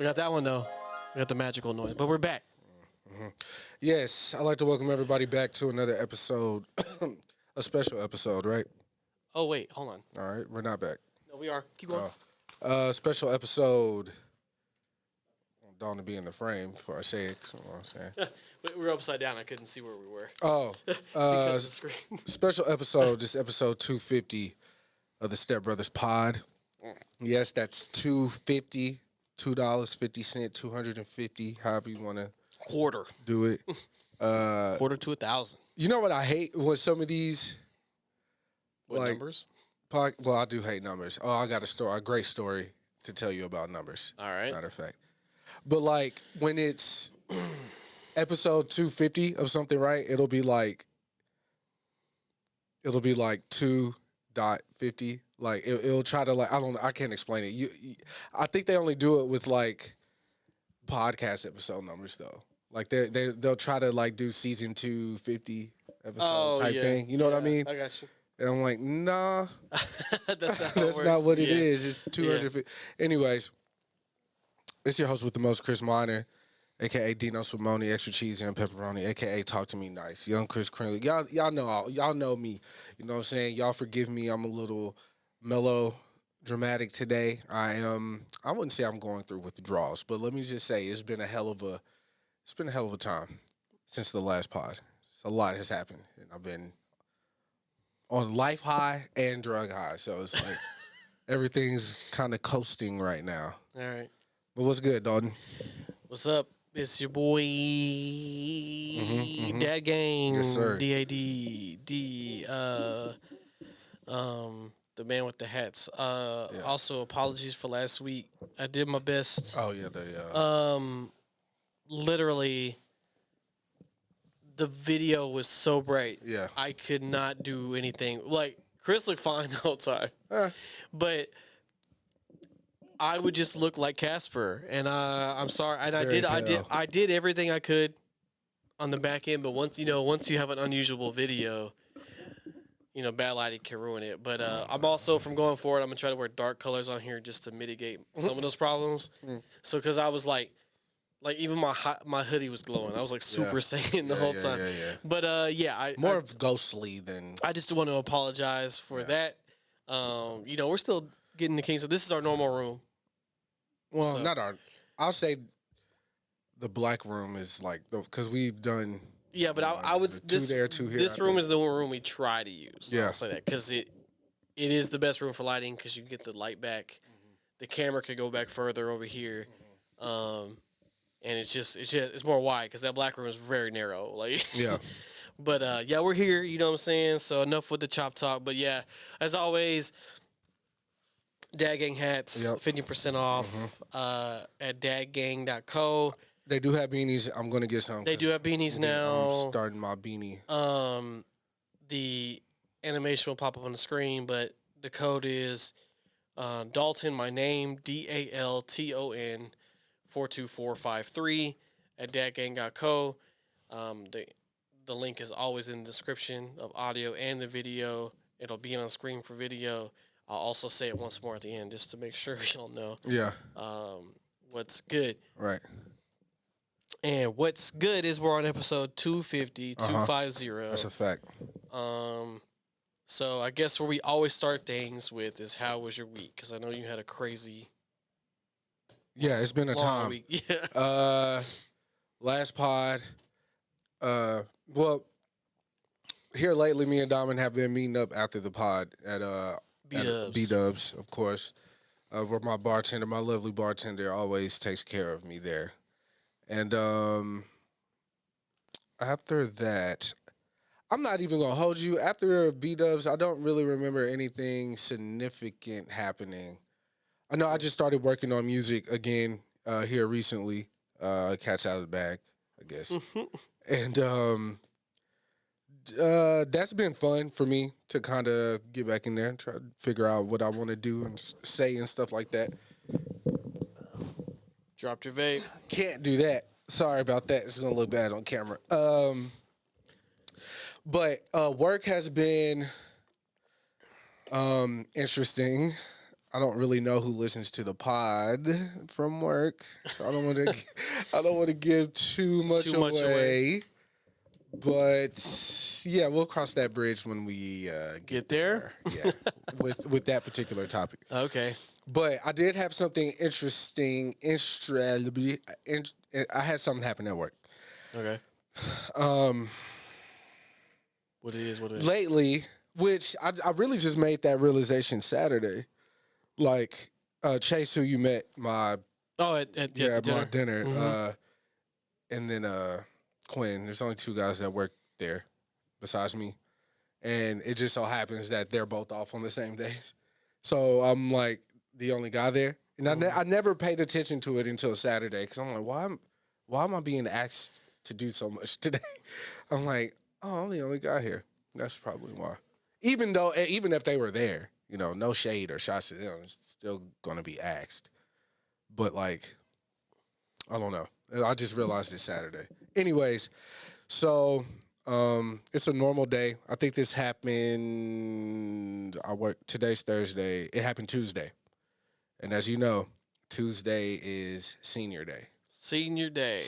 We got that one though. We got the magical noise, but we're back. Yes, I'd like to welcome everybody back to another episode, a special episode, right? Oh wait, hold on. All right, we're not back. No, we are. Keep going. Special episode. I want Dawn to be in the frame before I say it. You know what I'm saying? We were upside down. I couldn't see where we were. Oh, Because of the screen. special episode. This episode 250 of the StepBrothers pod. Yes, that's $2.50, $2.50, 250. However you want to Quarter. do it. Quarter to 1,000. You know what I hate with some of these. What Like, numbers? Well, I do hate numbers. Oh, I got a great story to tell you about numbers. All right. Matter of fact. But like when it's episode 250 of something, right? It'll be like 2.50. Like it'll try to I can't explain it. I think they only do it with like podcast episode numbers though. Like they'll try to like do season 250 episode type thing. You know what I mean? I got you. And I'm like, nah, That's not, that's not what it is. It's 250. Yeah. Anyways, it's your host with the most, Chris Miner, a.k.a. Dino Swimoni, extra cheese and pepperoni, a.k.a. Talk to Me Nice, young Chris Crinley. Y'all know me. You know what I'm saying? Y'all forgive me. I'm a little mellow, dramatic today. I wouldn't say I'm going through withdrawals, but let me just say it's been a hell of a time since the last pod. A lot has happened, and I've been on life high and drug high. So it's like everything's kind of coasting right now. All right. But what's good, Dalton? What's up? It's your boy, Dad Gang. Yes, sir. D-A-D. The man with the hats. Also, apologies for last week. I did my best. Oh, yeah. Literally, the video was so bright. Yeah. I could not do anything. Like, Chris looked fine the whole time. But I would just look like Casper. And I'm sorry. And I did everything I could on the back end. But once you have an unusual video, bad lighting can ruin it. But I'm also, from going forward, I'm going to try to wear dark colors on here just to mitigate some of those problems. So, because I was like even my hoodie was glowing. I was like Super Saiyan the whole time. Yeah. But More of ghostly than. I just want to apologize for that. We're still getting the kinks. So this is our normal room. Well, not our. I'll say the black room is like, because we've done. Yeah, but I would. Two there, two here. This room is the room we try to use. Yeah. I'll say that because it is the best room for lighting because you can get the light back. The camera could go back further over here. And it's more wide because that black room is very narrow. Like, yeah. But we're here. You know what I'm saying? So enough with the chop talk. But yeah, as always, Dad Gang hats, 50% off at dadgang.co. They do have beanies. I'm going to get some. They do have beanies now. I'm starting my beanie. The animation will pop up on the screen, but the code is Dalton, my name, DALTON. 42453 at dadgang.co. The link is always in the description of audio and the video. It'll be on screen for video. I'll also say it once more at the end just to make sure y'all know what's good. Right. And what's good is we're on episode 250, 250. That's a fact. So I guess where we always start things with is how was your week? Because I know you had a crazy... Yeah, it's been a time. Week. Yeah. Last pod. Well, here lately, me and Diamond have been meeting up after the pod at B-Dubs, of course. Where my lovely bartender, always takes care of me there. And after that, I'm not even gonna hold you. After B-Dubs, I don't really remember anything significant happening. I know I just started working on music again here recently. Cat's out of the bag, I guess. And that's been fun for me to kind of get back in there and try to figure out what I want to do and say and stuff like that. Dropped your vape. Can't do that. Sorry about that. It's going to look bad on camera. But work has been interesting. I don't really know who listens to the pod from work, so I don't want to. I don't want to give too much away. But yeah, we'll cross that bridge when we get there. Yeah, with that particular topic. Okay. But I did have something interesting. I had something happen at work. Okay. What it is? Lately, which I really just made that realization Saturday. Like Chase, who you met, my at dinner. my dinner, and then Quinn. There's only two guys that work there besides me, and it just so happens that they're both off on the same day. So I'm like the only guy there, and I never paid attention to it until Saturday because I'm like, why am I being asked to do so much today? I'm like, oh, I'm the only guy here. That's probably why. Even if they were there, no shade or shots to them, it's still going to be asked. But, like, I don't know. I just realized it Saturday. Anyways, so it's a normal day. I think this happened, today's Thursday. It happened Tuesday. And as you know, Tuesday is senior day. Senior day.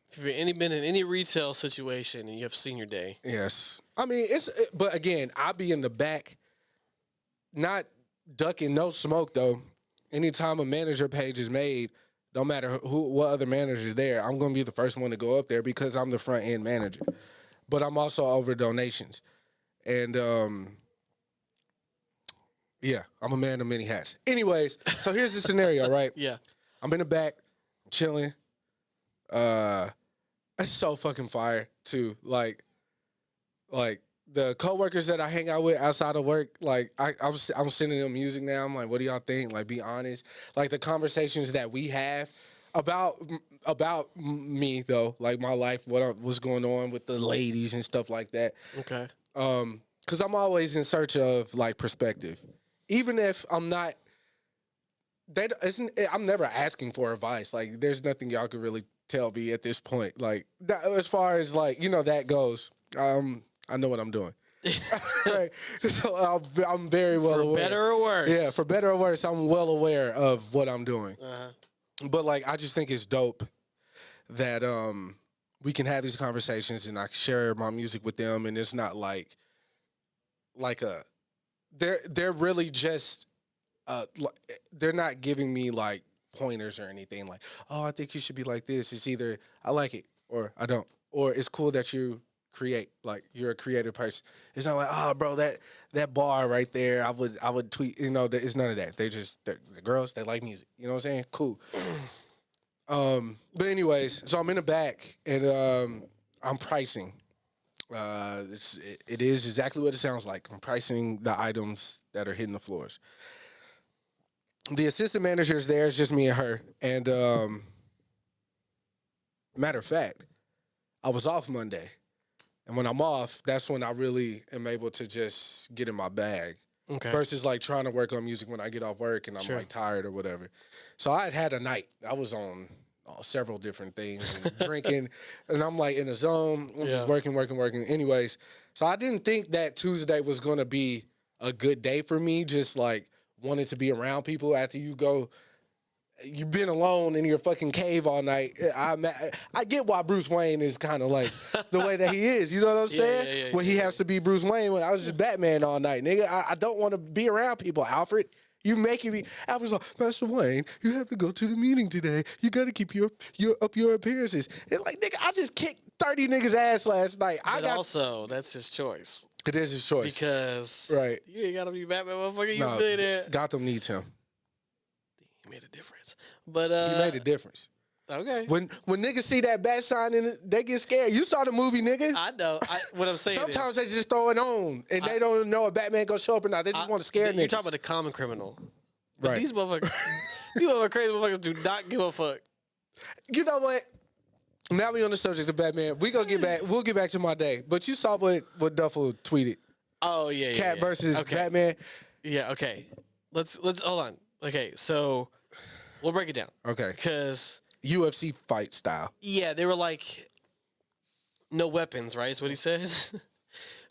If you've been in any retail situation and you have senior day. Yes. I mean, but again, I'll be in the back, not ducking no smoke, though. Anytime a manager page is made, don't matter what other manager is there, I'm going to be the first one to go up there because I'm the front end manager. But I'm also over donations. And, yeah, I'm a man of many hats. Anyways, so here's the scenario, right? Yeah. I'm in the back, chilling. It's so fucking fire too. Like the coworkers that I hang out with outside of work, like I'm sending them music now. I'm like, what do y'all think? Like, be honest. Like the conversations that we have about me though, like my life, what's going on with the ladies and stuff like that. Okay. Because I'm always in search of like perspective, even if I'm not. I'm never asking for advice. Like, there's nothing y'all could really tell me at this point. Like, as far as like that goes, I know what I'm doing. Right? So I'm very well aware. For better or worse. Yeah, for better or worse, I'm well aware of what I'm doing. Uh-huh. But like, I just think it's dope that we can have these conversations and I share my music with them, and it's not like they're really just they're not giving me like pointers or anything like, oh, I think you should be like this. It's either I like it or I don't, or it's cool that you create, like you're a creative person. It's not like, oh, bro, that bar right there, I would tweet, it's none of that. The girls, they like music, you know what I'm saying? Cool. But anyways, so I'm in the back and I'm pricing. It is exactly what it sounds like. I'm pricing the items that are hitting the floors. The assistant manager is there. It's just me and her. And matter of fact, I was off Monday. And when I'm off, that's when I really am able to just get in my bag. Okay. Versus like trying to work on music when I get off work and I'm like tired or whatever. So I had a night. I was on several different things and drinking. And I'm like in a zone. I'm just working. Anyways, so I didn't think that Tuesday was going to be a good day for me. Just like wanted to be around people after you've been alone in your fucking cave all night. I get why Bruce Wayne is kind of like the way that he is. You know what I'm saying? When he has to be Bruce Wayne, when I was just Batman all night. Nigga, I don't want to be around people, Alfred. You making me. Alfred's like, Master Wayne, you have to go to the meeting today. You got to keep your appearances. And like, nigga, I just kicked 30 niggas' ass last night. Also, that's his choice. It is his choice. Because you ain't got to be Batman, motherfucker. You did it. Gotham needs him. He made a difference. But he made a difference. Okay. When niggas see that bat sign and they get scared. You saw the movie, nigga. I know. What I'm saying sometimes they just throw it on and they don't know if Batman gonna show up or not. They just want to scare niggas. You're talking about the common criminal. But right. These motherfuckers, crazy motherfuckers do not give a fuck. You know what? Now we on the subject of Batman. We'll get back to my day. But you saw what Duffel tweeted. Oh yeah. Cat versus Batman. Yeah. Okay. Let's hold on. Okay. So we'll break it down. Okay. Because UFC fight style. Yeah, they were like, no weapons, right? Is what he said.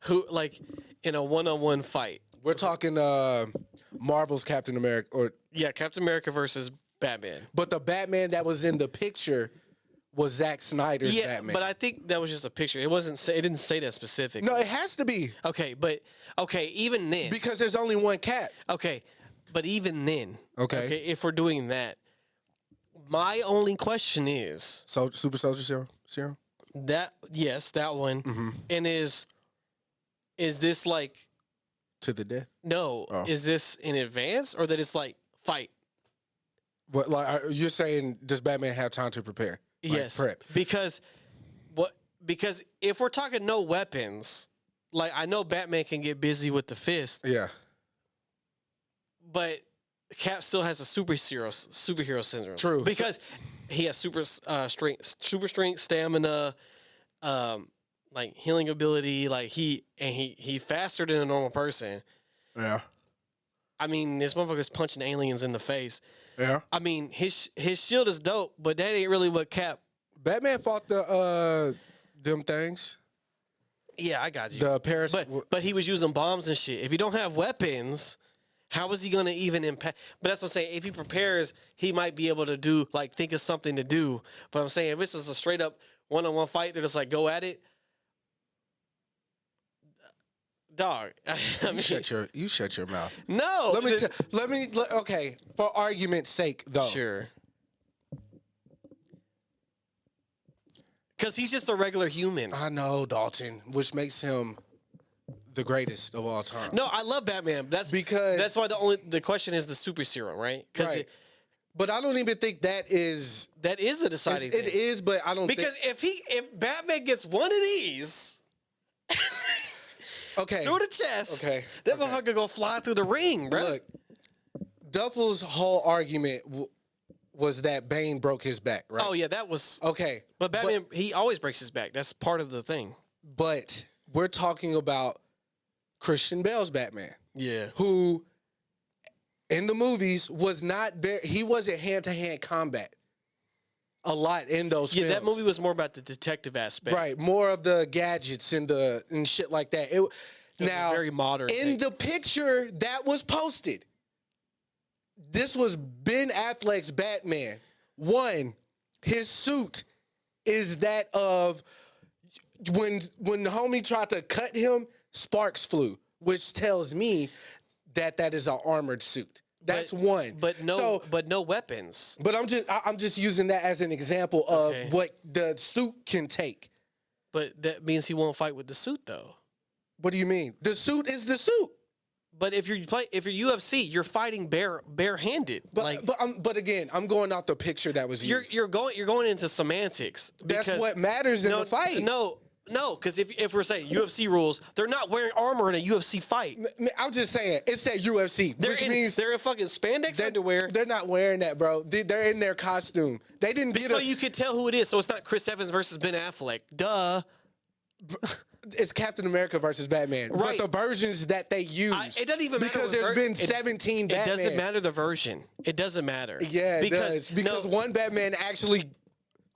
Who, like, in a one-on-one fight. We're talking Marvel's Captain America, or Yeah, Captain America versus Batman. but the Batman that was in the picture was Zack Snyder's Yeah, Batman. but I think that was just a picture. It wasn't. It didn't say that specific. No, it has to be Okay, but even then. because there's only one Cap. Okay, but even then. Okay. if we're doing that, my only question is So Super Soldier Serum. that that one, and is this like To the death. no? Oh. Is this in advance or that it's like fight? What like you're saying? Does Batman have time to prepare? Like, Yes, prep. because if we're talking no weapons, like I know Batman can get busy with the fist, Yeah. but Cap still has a superhero syndrome. True. Because he has super strength, stamina, like healing ability. Like he faster than a normal person. Yeah. I mean, this motherfucker's punching aliens in the face. Yeah. I mean, his shield is dope, but that ain't really what Cap. Batman fought the them things. Yeah, I got you. The Paris. But he was using bombs and shit. If you don't have weapons, how is he gonna even impact? But that's what I'm saying. If he prepares, he might be able to do like think of something to do. But I'm saying if it's just a straight up one-on-one fight, they're just like go at it. Dog. I mean, you shut your mouth. no. Okay, for argument's sake though. Sure. Because he's just a regular human. I know Dalton, which makes him the greatest of all time. No, I love Batman. That's why the question is the super serum, right? Because Right. But I don't even think that is a deciding thing. it is, but I don't Because if Batman gets one of these okay. through the chest, Okay. that motherfucker gonna fly through the ring, bro. Look, Duffel's whole argument was that Bane broke his back, right? Oh yeah, that was Okay. But Batman, he always breaks his back. That's part of the thing. But we're talking about Christian Bale's Batman, Yeah. who in the movies was not there. He wasn't hand-to-hand combat a lot in those films. Yeah, that movie was more about the detective aspect. Right, more of the gadgets and shit like that. It was now a very modern in thing. the picture that was posted. This was Ben Affleck's Batman. One, his suit is that of when the homie tried to cut him, sparks flew, which tells me that is an armored suit. That's one. But no weapons. But I'm just using that as an example of Okay. what the suit can take. But that means he won't fight with the suit though. What do you mean? The suit is the suit. But if you're UFC, you're fighting barehanded. But again, I'm going out the picture that was used. You're going into semantics. That's what matters in the fight. No, because if we're saying UFC rules, they're not wearing armor in a UFC fight. I'm just saying, it said UFC, which means they're in fucking spandex underwear. They're not wearing that, bro. They're in their costume. They didn't get So you can tell who it is. So it's not Chris Evans versus Ben Affleck. Duh. It's Captain America versus Batman. Right. But the versions that they use. It doesn't even matter. Because there's been 17 Batmans. It doesn't matter the version. It doesn't matter. Yeah, it does. Because one Batman actually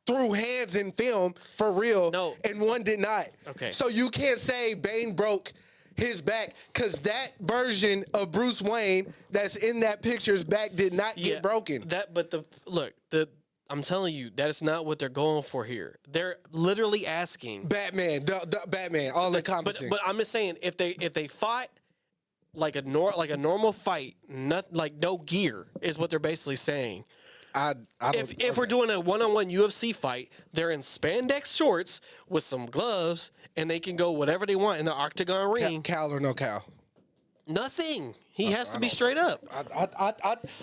threw hands in film for real. No. And one did not. Okay. So you can't say Bane broke his back because that version of Bruce Wayne that's in that picture's back did not get broken. I'm telling you, that is not what they're going for here. They're literally asking Batman, the Batman, all encompassing. But I'm just saying, if they fought like a normal fight, not like no gear, is what they're basically saying. I don't, If we're doing a one-on-one UFC fight, they're in spandex shorts with some gloves, and they can go whatever they want in the octagon ring. Cal or no Cal? Nothing. He has to be straight up.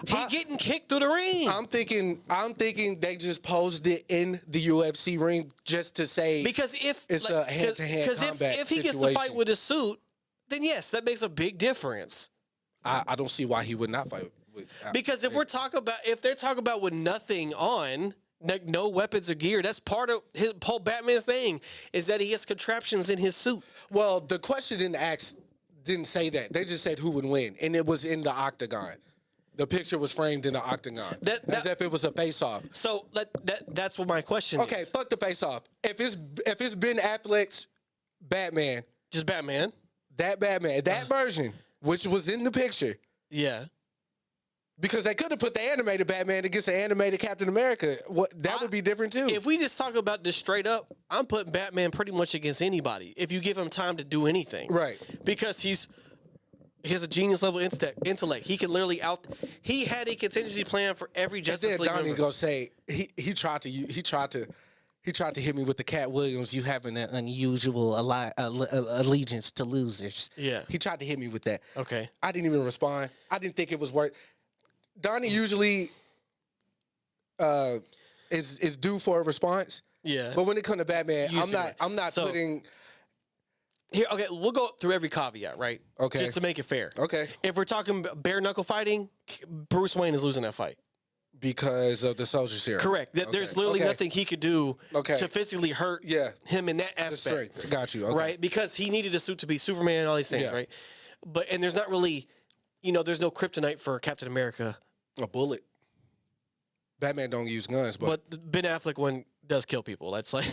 He getting kicked through the ring. I'm thinking they just posed it in the UFC ring just to say Because if it's a hand-to-hand combat if he gets to situation. fight with a suit, then yes, that makes a big difference. I don't see why he would not fight with. Because if they're talking about with nothing on, like no weapons or gear, that's part of his whole Batman's thing is that he has contraptions in his suit. Well, the question didn't say that. They just said who would win, and it was in the octagon. The picture was framed in the octagon, as if it was a face-off. So that's what my question is. Okay, fuck the face-off. If it's Ben Affleck's Batman, Just Batman. that version, which was in the picture. Yeah. Because they could have put the animated Batman against the animated Captain America. That would be different too. If we just talk about this straight up, I'm putting Batman pretty much against anybody if you give him time to do anything. Right. Because he has a genius level intellect. He can literally he had a contingency plan for every Justice League member. Donnie go say he tried to hit me with the Cat Williams. You have an unusual allegiance to losers. Yeah. He tried to hit me with that. Okay. I didn't even respond. I didn't think it was worth. Donnie usually is due for a response. Yeah. But when it comes to Batman, I'm not putting. Here, okay, we'll go through every caveat, right? Okay. Just to make it fair. Okay. If we're talking bare knuckle fighting, Bruce Wayne is losing that fight. Because of the soldier serum. Correct. There's literally nothing he could do to physically hurt him in that aspect. Got you. Okay. Right? Because he needed a suit to be Superman and all these things, right? And there's not really, there's no kryptonite for Captain America. A bullet. Batman don't use guns, but the Ben Affleck one does kill people. That's like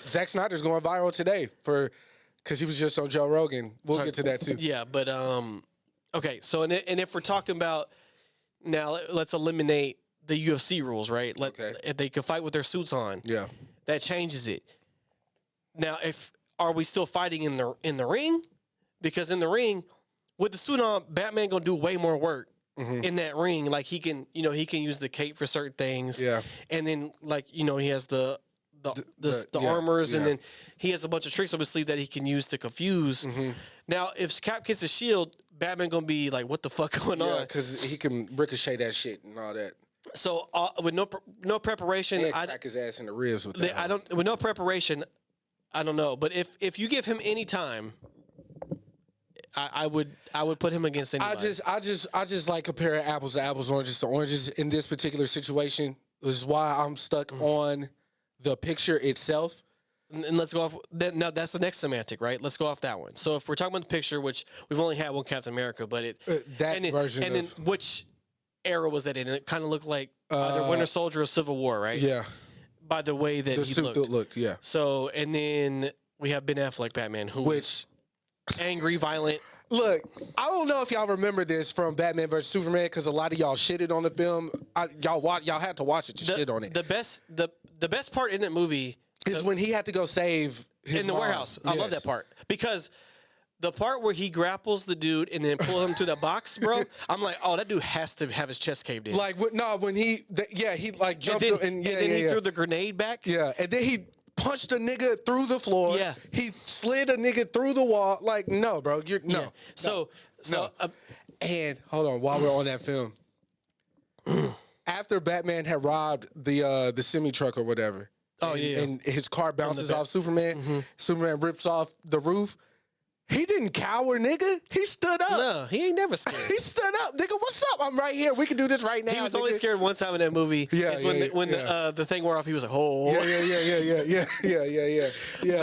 Zack Snyder's going viral today because he was just on Joe Rogan. We'll get to that too. Yeah, but okay. So and if we're talking about now, let's eliminate the UFC rules, right? If they can fight with their suits on, that changes it. Now, are we still fighting in the ring? Because in the ring, with the suit on, Batman gonna do way more work. In that ring, like he can use the cape for certain things. Yeah. And then he has the armors, and then he has a bunch of tricks up his sleeve that he can use to confuse. Now, if Cap gets a shield, Batman gonna be like, "What the fuck going on?" Because he can ricochet that shit and all that. So with no preparation, I crack his ass in the ribs with that. With no preparation, I don't know. But if you give him any time, I would put him against anybody. I just like comparing apples to apples, oranges to oranges in this particular situation. This is why I'm stuck on the picture itself. And let's go off. Now that's the next semantic, right? Let's go off that one. So if we're talking about the picture, which we've only had one Captain America, but then which era was that in? It kind of looked like either Winter Soldier or Civil War, right? Yeah. By the way that he looked. Yeah. So and then we have Ben Affleck Batman, angry, violent. Look, I don't know if y'all remember this from Batman vs Superman because a lot of y'all shitted on the film. Y'all had to watch it to shit on it. The best part in that movie is when he had to go save his in the warehouse. I love that part because the part where he grapples the dude and then pull him to the box, bro. I'm like, oh, that dude has to have his chest caved in. When he jumped and then he threw the grenade back. Yeah, and then he punched a nigga through the floor. Yeah. He slid a nigga through the wall. Like, no, bro. No. So and hold on, while we're on that film. After Batman had robbed the semi-truck or whatever. And his car bounces off Superman. Superman rips off the roof. He didn't cower, nigga. He stood up. No, he ain't never scared. He stood up, nigga. What's up? I'm right here. We can do this right now. He was only scared one time in that movie. Yeah, when the thing wore off, he was like, "Oh, yeah."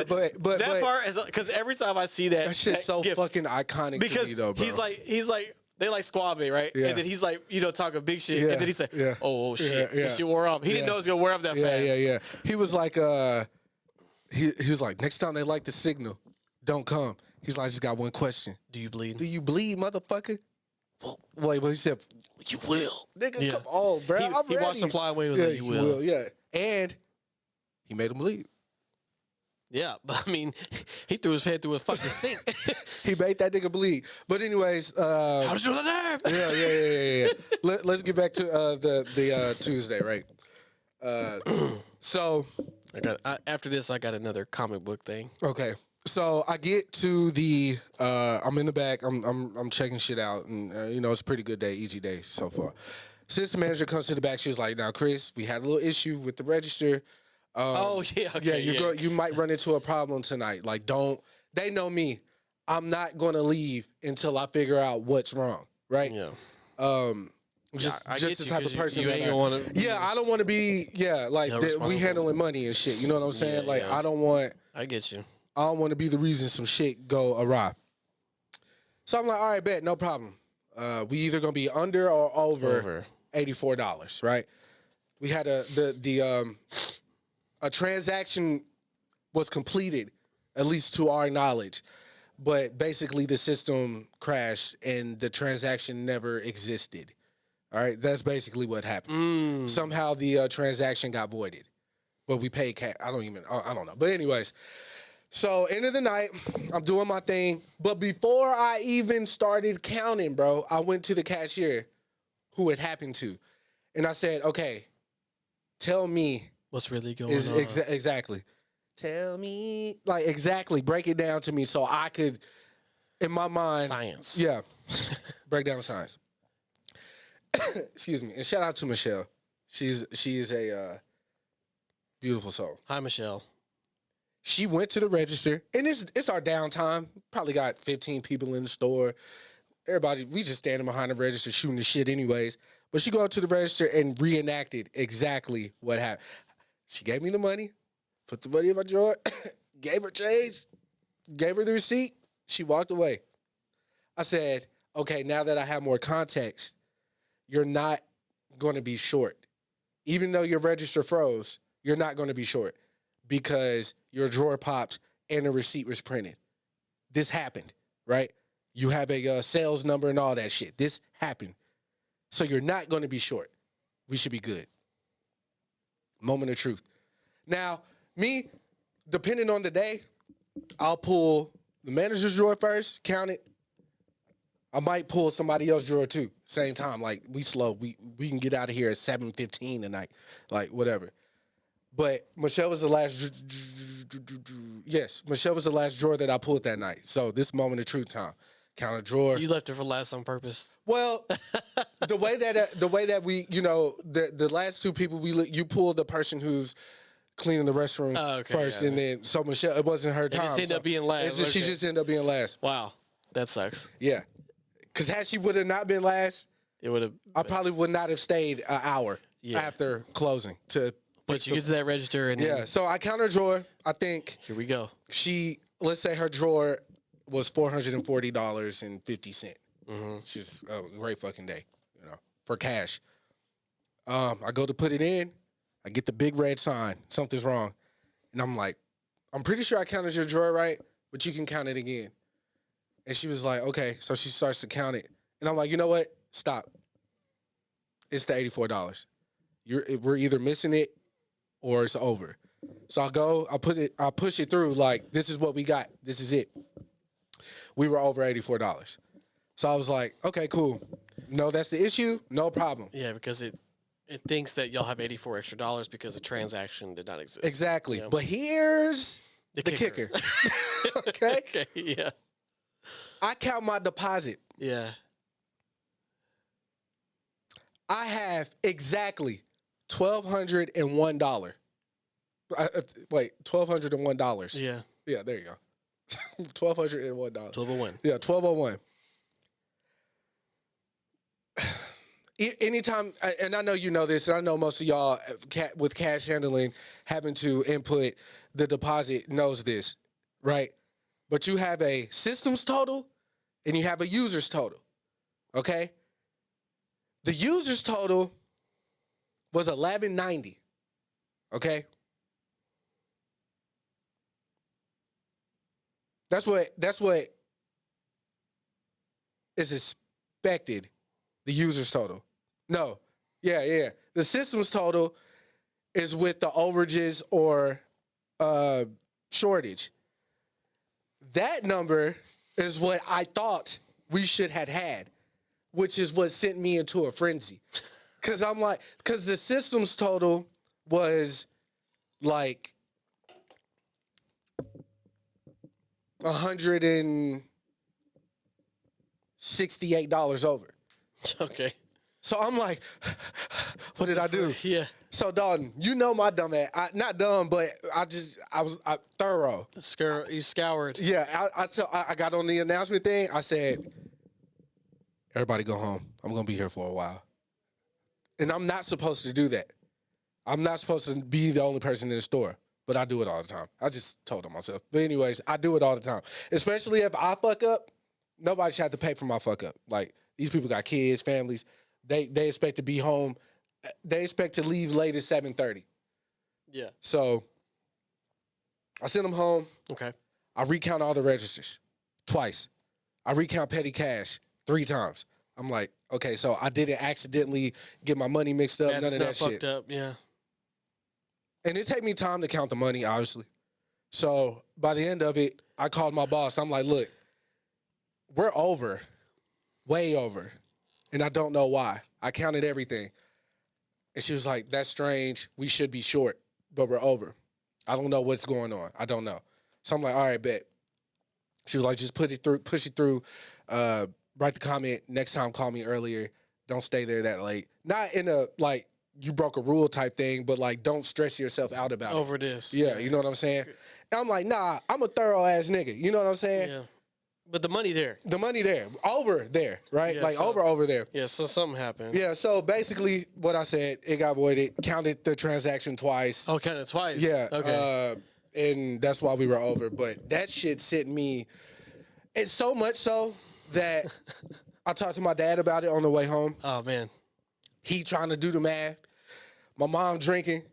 But that part is because every time I see that shit's so fucking iconic because to me, though, bro. He's like they like squab me, right? Yeah. And then he's like, talking big shit, and then he's like, "Oh shit, this shit wore off." He didn't know it was gonna wear off that fast. Yeah. He was like, he was like, next time they like the signal, don't come. He's like, I just got one question. Do you bleed? Do you bleed, motherfucker? Wait, he said, you will. Nigga, come on, bro. He watched him fly away. He was like, you will. Yeah. And he made him bleed. Yeah, but I mean, he threw his head through a fucking sink. He made that nigga bleed. But anyways, how did you know that? Yeah. Let's get back to the Tuesday, right? So after this, I got another comic book thing. Okay. So I get to the I'm in the back. I'm checking shit out, and it's a pretty good day, easy day so far. Since the manager comes to the back, she's like, "Now, Chris, we had a little issue with the register. You might run into a problem tonight. Like, they know me. I'm not going to leave until I figure out what's wrong, right? Yeah. Just the type of person you that ain't want to. Yeah, I don't want to be. Yeah, like we handling money and shit. You know what I'm saying? I don't want. I get you. I don't want to be the reason some shit go awry. So I'm like, all right, bet, no problem. We either gonna be under or over $84, right? We had a transaction was completed, at least to our knowledge. but basically the system crashed and the transaction never existed. All right, that's basically what happened. Somehow the transaction got voided, but we paid cash. I don't know. But anyways, so end of the night, I'm doing my thing. But before I even started counting, bro, I went to the cashier who it happened to. And I said, okay, tell me. What's really going on? Exactly. Tell me. Like, exactly. Break it down to me so I could, in my mind. Science. Yeah. Break down the science. Excuse me. And shout out to Michelle. She is a beautiful soul. Hi, Michelle. She went to the register, and it's our downtime. Probably got 15 people in the store. Everybody, we just standing behind the register shooting the shit anyways. But she go up to the register and reenacted exactly what happened. She gave me the money, put the money in my drawer, gave her change, gave her the receipt. She walked away. I said, okay, now that I have more context, you're not going to be short. Even though your register froze, you're not going to be short because your drawer popped and the receipt was printed. This happened, right? You have a sales number and all that shit. This happened. So you're not going to be short. We should be good. Moment of truth. Now, me, depending on the day, I'll pull the manager's drawer first, count it. I might pull somebody else's drawer too, same time. Like, we slow. We can get out of here at 7:15 tonight. Like, whatever. But Michelle was the last. Yes, Michelle was the last drawer that I pulled that night. So this moment of truth time. Count a drawer. You left her for last on purpose. Well, the way that we, the last two people you pulled the person who's cleaning the restroom first, and then so Michelle, it wasn't her time. It just ended up being last. She just ended up being last. Wow, that sucks. Yeah, because had she would have not been last, it would have. I probably would not have stayed an hour after closing to. But you get to that register and so I count her drawer. I think here we go. Let's say her drawer was $440.50. She's a great fucking day, for cash. I go to put it in. I get the big red sign. Something's wrong. And I'm like, I'm pretty sure I counted your drawer right, but you can count it again. And she was like, okay. So she starts to count it. And I'm like, you know what? Stop. It's the $84. We're either missing it or it's over. So I push it through like, this is what we got. This is it. We were over $84. So I was like, okay, cool. No, that's the issue. No problem. Yeah, because it thinks that y'all have $84 extra because the transaction did not exist. Exactly. But here's the kicker. Okay? Okay, yeah. I count my deposit. Yeah. I have exactly $1,201. Wait, $1,201. Yeah. Yeah, there you go. $1,201. 1201. Yeah, 1201. Anytime, and I know you know this, and I know most of y'all with cash handling having to input the deposit knows this, right? But you have a systems total and you have a user's total, okay? The user's total was $1,190, okay? That's what is expected, the user's total. No. Yeah. The system's total is with the overages or shortage. That number is what I thought we should have had, which is what sent me into a frenzy. Because the system's total was like $168 over. Okay. So I'm like, what did I do? Yeah. So Dalton, you know my dumb ass. Not dumb, but I was thorough. You scoured. Yeah, I got on the announcement thing. I said, everybody go home. I'm going to be here for a while. And I'm not supposed to do that. I'm not supposed to be the only person in the store. But I do it all the time. I just told on myself. But anyways, I do it all the time. Especially if I fuck up, nobody should have to pay for my fuck up. Like, these people got kids, families. They expect to be home. They expect to leave late at 7:30. Yeah. So I send them home. Okay. I recount all the registers. twice. I recount petty cash 3 times. I'm like, okay, so I didn't accidentally get my money mixed up. None of that shit. Fucked up, yeah. And it take me time to count the money, obviously. So by the end of it, I called my boss. I'm like, look, we're over, way over. And I don't know why. I counted everything. And she was like, that's strange. We should be short, but we're over. I don't know what's going on. I don't know. So I'm like, all right, bet. She was like, just push it through. Write the comment. Next time, call me earlier. Don't stay there that late. Not in a, like, you broke a rule type thing, but, like, don't stress yourself out about Over this. Yeah, you know what I'm saying? And I'm like, nah, I'm a thorough ass nigga. You know what I'm saying? Yeah. But the money there. The money there. Over there, right? Yeah, like, so, over there. Yeah, so something happened. Yeah, so basically what I said, it got voided, counted the transaction twice. Oh, counted twice? Yeah. Okay. And that's why we were over. But that shit sent me, it's so much so that I talked to my dad about it on the way home. Oh, man. He trying to do the math. My mom drinking.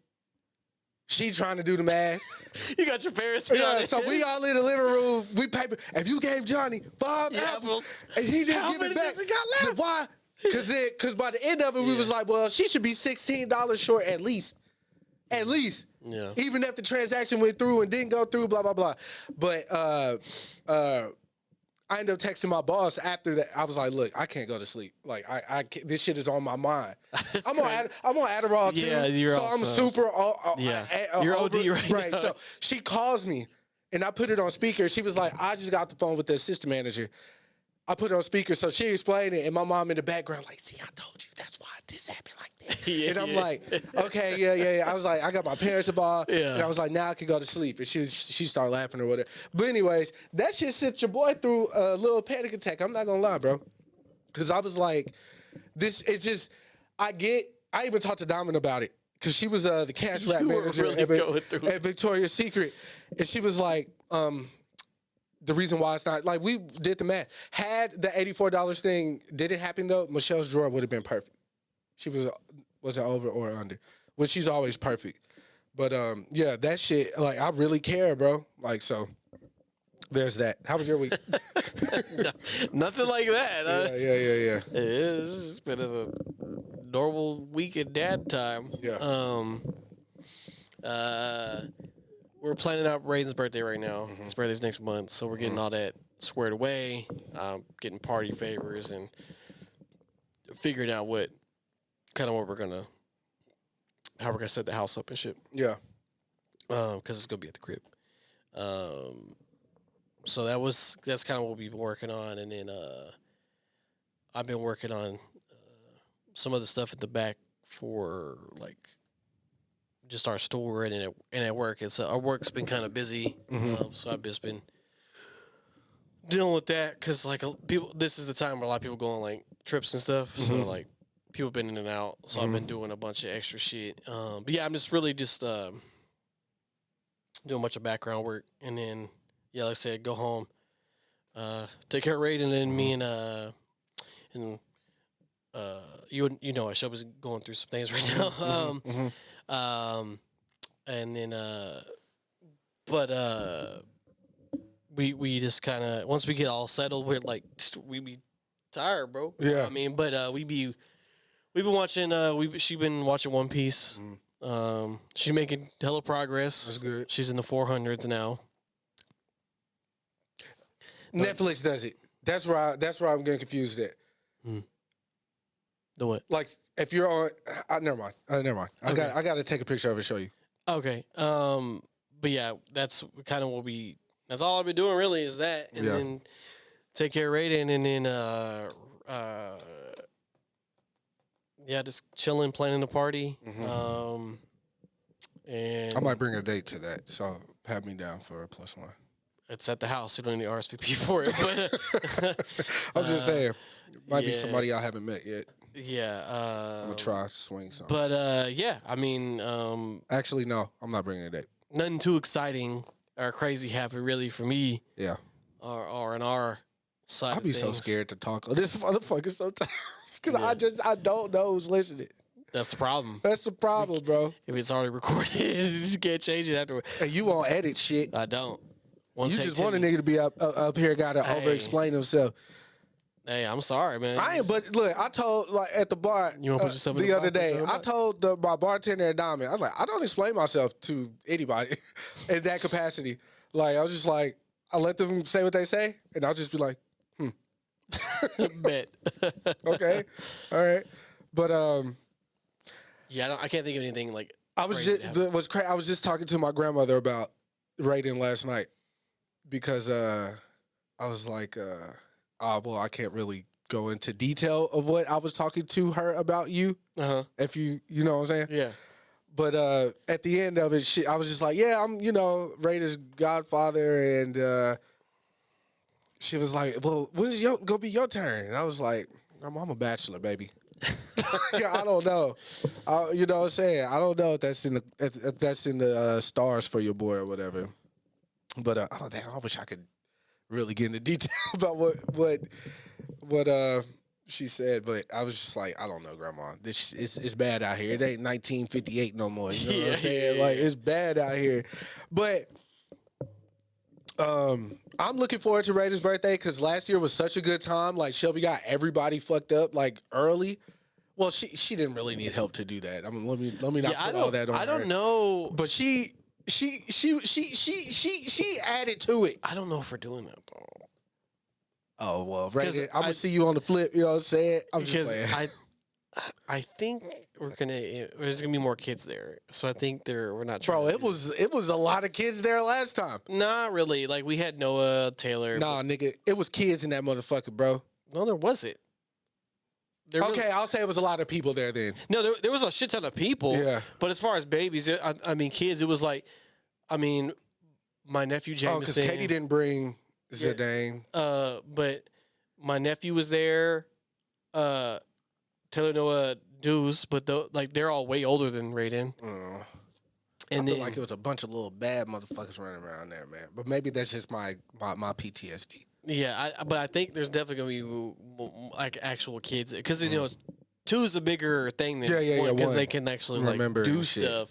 She trying to do the math. You got your parents. Yeah, so we all in the living room. We paper. If you gave Johnny 5 apples and he didn't give it back, then why? Because by the end of it, we was like, well, she should be $16 short at least. At least. Yeah. Even if the transaction went through and didn't go through, blah, blah, blah. But I ended up texting my boss after that. I was like, look, I can't go to sleep. Like, I can't, this shit is on my mind. I'm on Adderall, too. Yeah, you're so also, I'm super you're OD right now. So she calls me, and I put it on speaker. She was like, I just got the phone with the assistant manager. I put it on speaker, so she explained it, and my mom in the background like, see, I told you, that's why this happened like that. And I'm like, okay, yeah. I was like, I got my parents involved, and I was like, now I can go to sleep. And she started laughing or whatever. But anyways, that shit sent your boy through a little panic attack. I'm not gonna lie, bro. Because I was like, I even talked to Diamond about it, because she was the cash wrap manager at Victoria's Secret. And she was like, the reason why it's not, like, we did the math. Had the $84 thing, did it happen though, Michelle's drawer would have been perfect. She wasn't over or under, which she's always perfect. But yeah, that shit, like, I really care, bro. Like, so there's that. How was your week? Nothing like that. Yeah. It is. It's been a normal week at dad time. Yeah. We're planning out Raiden's birthday right now. Mm-hmm. His birthday's next month, so we're getting all that squared away, getting party favors, and figuring out how we're gonna set the house up and shit. Yeah. Because it's gonna be at the crib. So that's kind of what we've been working on, and then I've been working on some other stuff at the back for, like, just our store and at work. Our work's been kind of busy, so I've just been dealing with that because, like, people. This is the time where a lot of people go on, like, trips and stuff. So, like, people been in and out. So I've been doing a bunch of extra shit. But yeah, I'm just really just doing a bunch of background work, and then like I said, go home, take care of Raiden, and then me and you know, I was going through some things right now. And then, we just kind of, once we get all settled, we're like, we be tired, bro. Yeah. I mean, but we've been watching, she been watching One Piece. She's making hella progress. That's good. She's in the 400s now. Netflix does it. That's where I'm getting confused at. The what? Like, if you're on, never mind. Okay. I got to take a picture of it and show you. Okay. But yeah, that's kind of that's all I've been doing really is that, and then take care of Raiden, and then just chilling, planning the party. And I might bring a date to that, so have me down for a +1. It's at the house. You don't need RSVP for it. But I'm just saying, might be somebody I haven't met yet. Yeah. I'm gonna try to swing something. But yeah, I mean, actually, no, I'm not bringing a date. Nothing too exciting or crazy happened really for me. Yeah. Or in our side. I'll be so scared to talk on this motherfucker sometimes because I don't know who's listening. That's the problem. That's the problem, bro. If it's already recorded, you can't change it afterward. And you won't edit shit. I don't. You just want a nigga to be up here, got to over-explain himself. Hey, I'm sorry, man. I ain't, but look, I told, like, at the bar you want to put yourself in the other day, I told my bartender at Diamond, I was like, I don't explain myself to anybody in that capacity. Like, I was just like, I let them say what they say, and I'll just be like, Bet. Okay. All right. But, yeah, I can't think of anything, like, I was just talking to my grandmother about Raiden last night because I was like, well, I can't really go into detail of what I was talking to her about you. If you know what I'm saying? Yeah. But at the end of it, I was just like, yeah, I'm, Raiden's godfather. And she was like, well, when's gonna be your turn? And I was like, I'm a bachelor, baby. Yeah, I don't know. You know what I'm saying? I don't know if that's in the stars for your boy or whatever. But oh damn, I wish I could really get into detail about what she said. But I was just like, I don't know, Grandma. It's bad out here. It ain't 1958 no more. You know what I'm saying? Yeah. Like, it's bad out here. But I'm looking forward to Raiden's birthday because last year was such a good time. Like, Shelby got everybody fucked up like early. Well, she didn't really need help to do that. I mean, let me not put all that on her. I don't know, but she added to it. I don't know if we're doing that though. Oh well, Raiden, I'm gonna see you on the flip. You know what I'm saying? I'm just playing. I think there's gonna be more kids there, so I think we're not. Bro, it was a lot of kids there last time. Not really. Like, we had Noah, Taylor. Nah, nigga, it was kids in that motherfucker, bro. No, there wasn't. Okay, I'll say it was a lot of people there then. No, there was a shit ton of people. Yeah. But as far as babies, I mean, kids, it was like, I mean, my nephew Jameson. Oh, because Katie didn't bring Zidane. But my nephew was there. Taylor, Noah, Deuce, but they're all way older than Raiden. And I feel like it was a bunch of little bad motherfuckers running around there, man. But maybe that's just my PTSD. Yeah, but I think there's definitely gonna be like actual kids because two is a bigger thing than one because they can actually remember do stuff.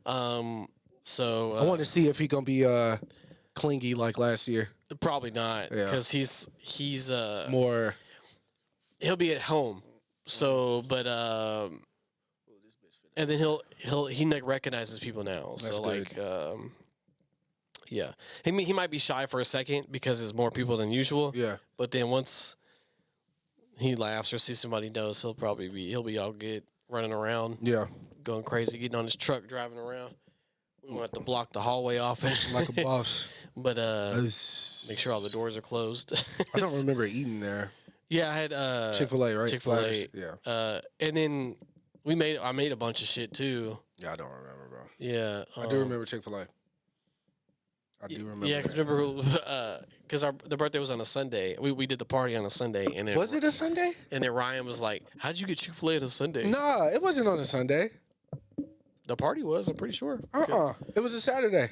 So I want to see if he gonna be clingy like last year. Probably not because he's more. He'll be at home. So, but and then he like recognizes people now. That's so good. Like yeah, he might be shy for a second because there's more people than usual. Yeah, but then once he laughs or sees somebody he knows, he'll be all good running around. Yeah, going crazy, getting on his truck, driving around. We won't have to block the hallway off like a boss. But make sure all the doors are closed. I don't remember eating there. Yeah, I had Chick-fil-A, right? Chick-fil-A. Yeah. And then I made a bunch of shit too. Yeah, I don't remember, bro. Yeah. I do remember Chick-fil-A. I do remember. Yeah, because the birthday was on a Sunday. We did the party on a Sunday, and then, was it a Sunday? And then Ryan was like, "How'd you get Chick-fil-A on a Sunday?" Nah, it wasn't on a Sunday. The party was. I'm pretty sure. It was a Saturday.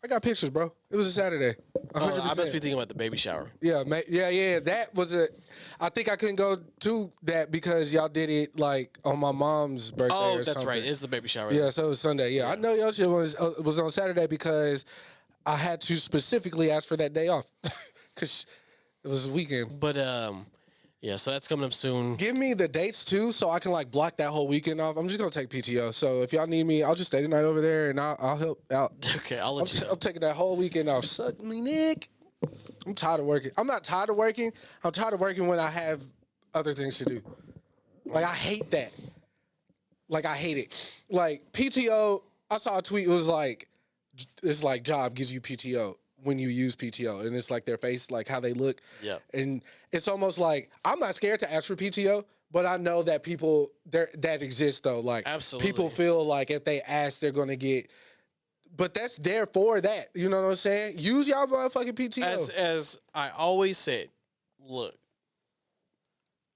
I got pictures, bro. It was a Saturday. 100%. I must be thinking about the baby shower. Yeah, yeah. That was I think I couldn't go to that because y'all did it like on my mom's birthday. Oh, that's something. right. It's the baby shower. Yeah, so it was Sunday. Yeah, I know y'all shit was on Saturday because I had to specifically ask for that day off because it was a weekend. But yeah, so that's coming up soon. Give me the dates too, so I can like block that whole weekend off. I'm just gonna take PTO. So if y'all need me, I'll just stay the night over there and I'll help out. Okay, I'll let you know. I'm taking that whole weekend off. Suck me, Nick. I'm tired of working. I'm not tired of working. I'm tired of working when I have other things to do. Like, I hate that. Like, I hate it. Like, PTO, I saw a tweet. It was like, it's like job gives you PTO when you use PTO. And it's like their face, like how they look. Yeah. And it's almost like, I'm not scared to ask for PTO, but I know that people, that exists though. Like, absolutely. People feel like if they ask, they're going to get. But that's there for that. You know what I'm saying? Use y'all motherfucking PTO. As I always said, look,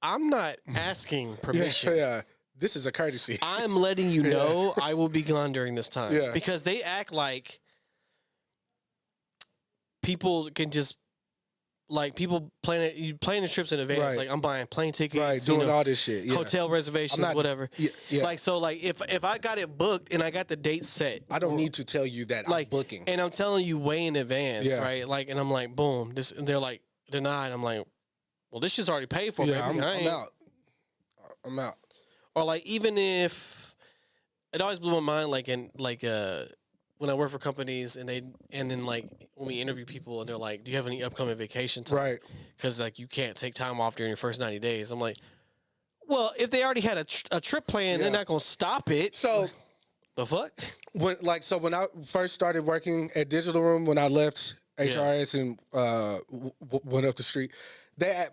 I'm not asking permission. Yeah. This is a courtesy. I'm letting you know I will be gone during this time. Yeah. Because they act like people can just like people planning trips in advance. Right. Like I'm buying plane tickets, Right, doing all this shit. Yeah. hotel reservations, whatever. Yeah. Like so, like if I got it booked and I got the date set, I don't need to tell you that like I'm booking. and I'm telling you way in advance, Yeah. right? Like, and I'm like, boom, this. And they're like denied. I'm like, well, this shit's already paid for. Yeah, baby. I'm out. I'm out. Or like even if it always blew my mind, like when I work for companies and then like when we interview people and they're like, do you have any upcoming vacation time? Right. Because like you can't take time off during your first 90 days. I'm like, well, if they already had a trip planned, they're not gonna stop it. So the fuck? when I first started working at Digital Room, when I left HRS and went up the street, they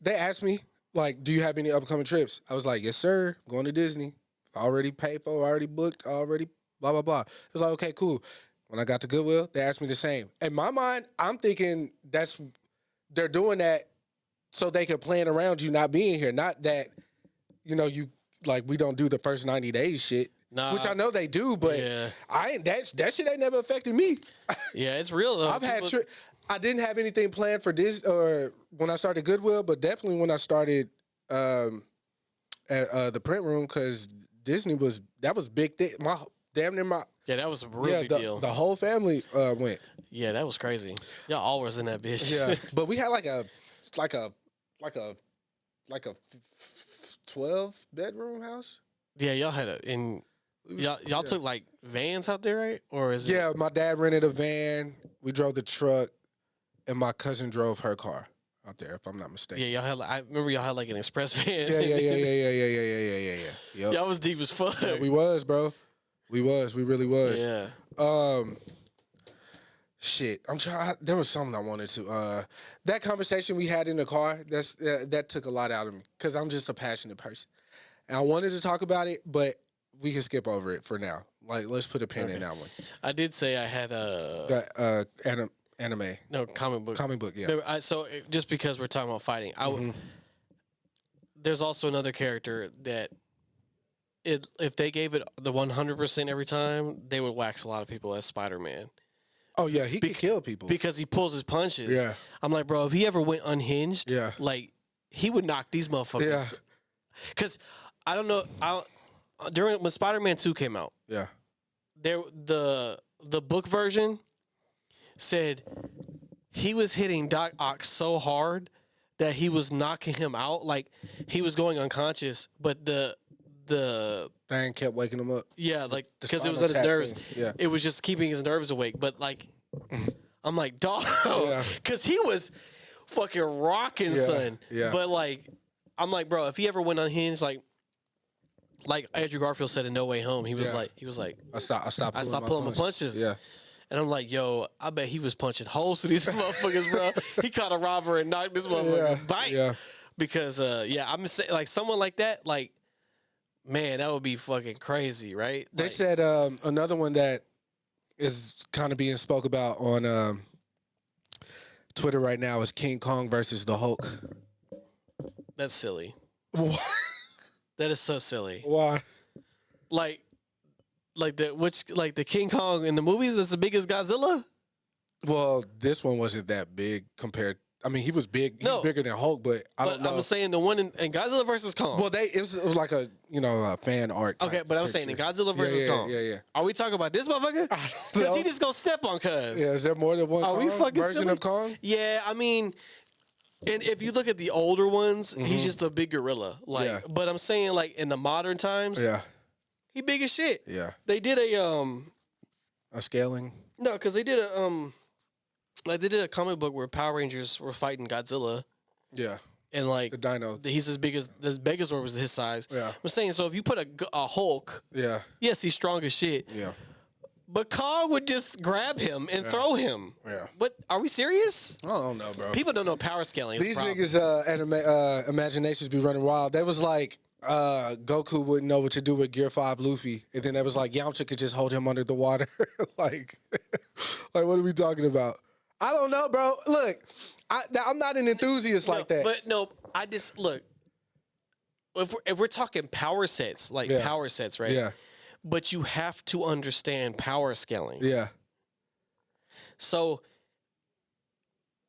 asked me, like, do you have any upcoming trips? I was like, yes, sir. I'm going to Disney. Already paid for, already booked, already blah, blah, blah. It was like, okay, cool. When I got to Goodwill, they asked me the same. In my mind, I'm thinking they're doing that so they can plan around you not being here. Not that, you like we don't do the first 90 days shit. Nah, which I know they do, but that shit ain't never affected me. Yeah, it's real though. I've had I didn't have anything planned for this or when I started Goodwill, but definitely when I started at the print room, because Disney was big thing. That was a real big deal. The whole family went. Yeah, that was crazy. Y'all all was in that bitch. Yeah, but we had like a 12-bedroom house. Yeah, y'all had y'all took like vans out there, right? Or is it? Yeah, my dad rented a van. We drove the truck, and my cousin drove her car out there, if I'm not mistaken. Yeah, y'all had. I remember y'all had like an express van. Yeah. Yep. Y'all was deep as fuck. Yeah, we was, bro. We really was. Yeah. Shit. There was something I wanted to. That conversation we had in the car. That took a lot out of me because I'm just a passionate person, and I wanted to talk about it, but we can skip over it for now. Like, let's put a pin in that one. I did say I had anime. No, comic book. Comic book, yeah. Remember, just because we're talking about fighting, there's also another character that if they gave it the 100% every time, they would wax a lot of people as Spider-Man. Oh yeah, he could kill people because he pulls his punches. Yeah, I'm like, bro, if he ever went unhinged, yeah, like he would knock these motherfuckers. Yeah, because I don't know. When Spider-Man 2 came out, yeah, the book version said he was hitting Doc Ock so hard that he was knocking him out, like he was going unconscious, but the thing kept waking him up. Yeah, like because it was on his nerves. Yeah, it was just keeping his nerves awake. But like, I'm like, dog, because he was fucking rocking, son. Yeah. But like, I'm like, bro, if he ever went unhinged, like Andrew Garfield said in No Way Home, he was like, I stopped pulling my punches. Yeah. And I'm like, yo, I bet he was punching holes through these motherfuckers, bro. He caught a robber and knocked this motherfucker bite. Yeah. Because I'm saying, like, someone like that, like, man, that would be fucking crazy, right? They like, said another one that is kind of being spoke about on Twitter right now is King Kong versus the Hulk. That's silly. What? That is so silly. Why? Like the King Kong in the movies that's the biggest Godzilla? Well, this one wasn't that big compared. I mean, he was big. He's bigger than Hulk, but I don't know. I'm saying the one in Godzilla versus Kong. Well, it was like a fan art. Okay, but I'm saying in Godzilla versus Kong. Yeah. Are we talking about this motherfucker? Because he just gonna step on Cuz. Yeah, is there more than one version silly? of Kong? Yeah, I mean, and if you look at the older ones, he's just a big gorilla. Like, but I'm saying like in the modern times, he big as shit. Yeah, they did a scaling. No, because they did they did a comic book where Power Rangers were fighting Godzilla. Yeah. And like the dino, he's as big as the Megazord was his size. Yeah, I'm saying so if you put a Hulk, yes, he's strong as shit. Yeah, but Kong would just grab him and throw him. Yeah, but are we serious? I don't know, bro. People don't know power scaling. These niggas imaginations be running wild. They was like Goku wouldn't know what to do with Gear 5 Luffy, and then it was like Yamcha could just hold him under the water. like what are we talking about? I don't know, bro. Look, I'm not an enthusiast like that. But no, I just look. If we're talking power sets, like power sets, right? Yeah. But you have to understand power scaling. Yeah. So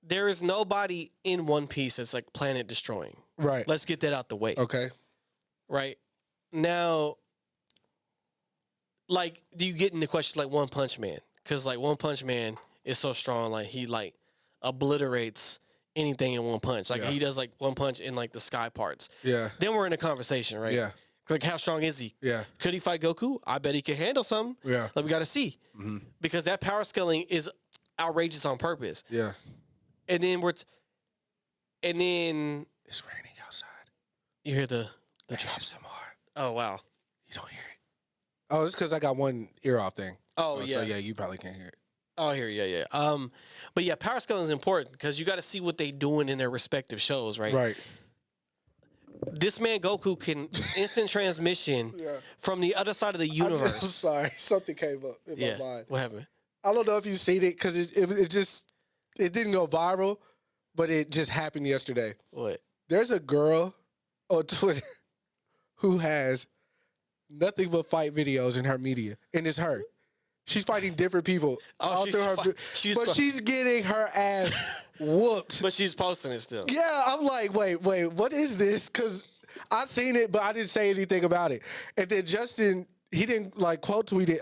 there is nobody in One Piece that's like planet destroying. Right. Let's get that out the way. Okay. Right. Now, like, do you get into questions like One Punch Man? Because like One Punch Man is so strong, like he like obliterates anything in one punch. Like he does like one punch in like the sky parts. Yeah. Then we're in a conversation, right? Yeah. Like how strong is he? Yeah. Could he fight Goku? I bet he can handle something. Yeah. Like we got to see. Mm-hmm. Because that power scaling is outrageous on purpose. Yeah. And then and then it's raining outside. You hear the drops. Oh wow. You don't hear it. Oh, it's because I got one ear off thing. Oh yeah. So yeah, you probably can't hear it. Oh, here, yeah. But yeah, power scaling is important because you got to see what they doing in their respective shows, right? Right. This man Goku can instant transmission from the other side of the universe. I'm sorry, something came up in my mind. What happened? I don't know if you've seen it because it didn't go viral, but it just happened yesterday. What? There's a girl on Twitter who has nothing but fight videos in her media, and it's her. She's fighting different people. Oh, she's getting her ass whooped. But she's posting it still. Yeah, I'm like, wait, what is this? Because I seen it, but I didn't say anything about it. And then Justin, he didn't like quote tweet it.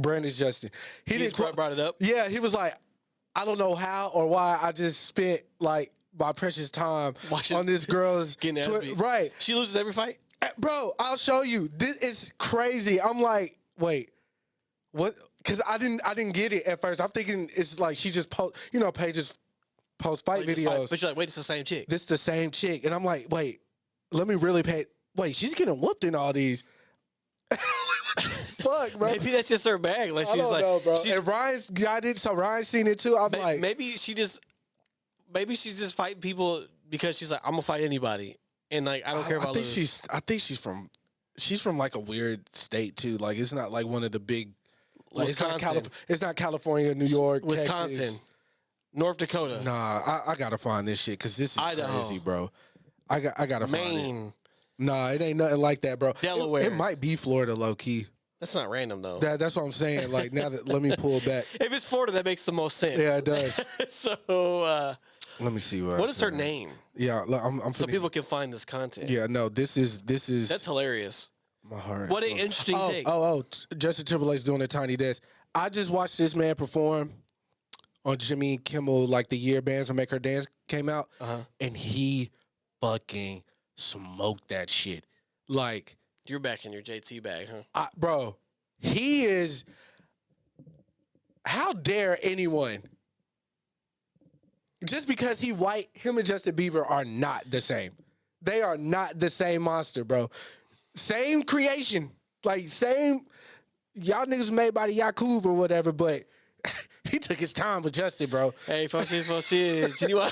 Brandon's Justin. He didn't brought it up. Yeah, he was like, I don't know how or why I just spent like my precious time on this girl's getting ass beat. Right. She loses every fight. Bro, I'll show you. This is crazy. I'm like, wait. What? Because I didn't get it at first. I'm thinking it's like she just pages post fight videos. But you're like, wait, it's the same chick. This is the same chick, and I'm like, wait, let me really pay. Wait, she's getting whooped in all these. Fuck, bro. Maybe that's just her bag. Like she's like, know, bro. And Ryan's got it, so Ryan's seen it too. I'm like, maybe she's just fighting people because she's like, I'm gonna fight anybody, and like I don't care if I lose. I think she's from like a weird state too. Like it's not like one of the big. Like, Wisconsin. It's not California, New York, Wisconsin, Texas. North Dakota. Nah, I gotta find this shit because this is Idaho. crazy, bro. I gotta find Maine. it. Nah, it ain't nothing like that, bro. Delaware. It might be Florida, low key. That's not random though. That's what I'm saying. Like now that let me pull back. If it's Florida, that makes the most sense. Yeah, it does. So let me see what is her name? Yeah, I'm so people can find this content. Yeah, no, this is that's hilarious. My heart. What an interesting take. Justin Timberlake's doing a tiny desk. I just watched this man perform on Jimmy Kimmel, like the Year Bands Will Make Her Dance came out, and he fucking smoked that shit. Like you're back in your JT bag, huh? Bro, he is. How dare anyone? Just because he white, him and Justin Bieber are not the same. They are not the same monster, bro. Same creation, like same. Y'all niggas made by the Yakub or whatever, but he took his time with Justin, bro. Hey, fuck shit. Genuine.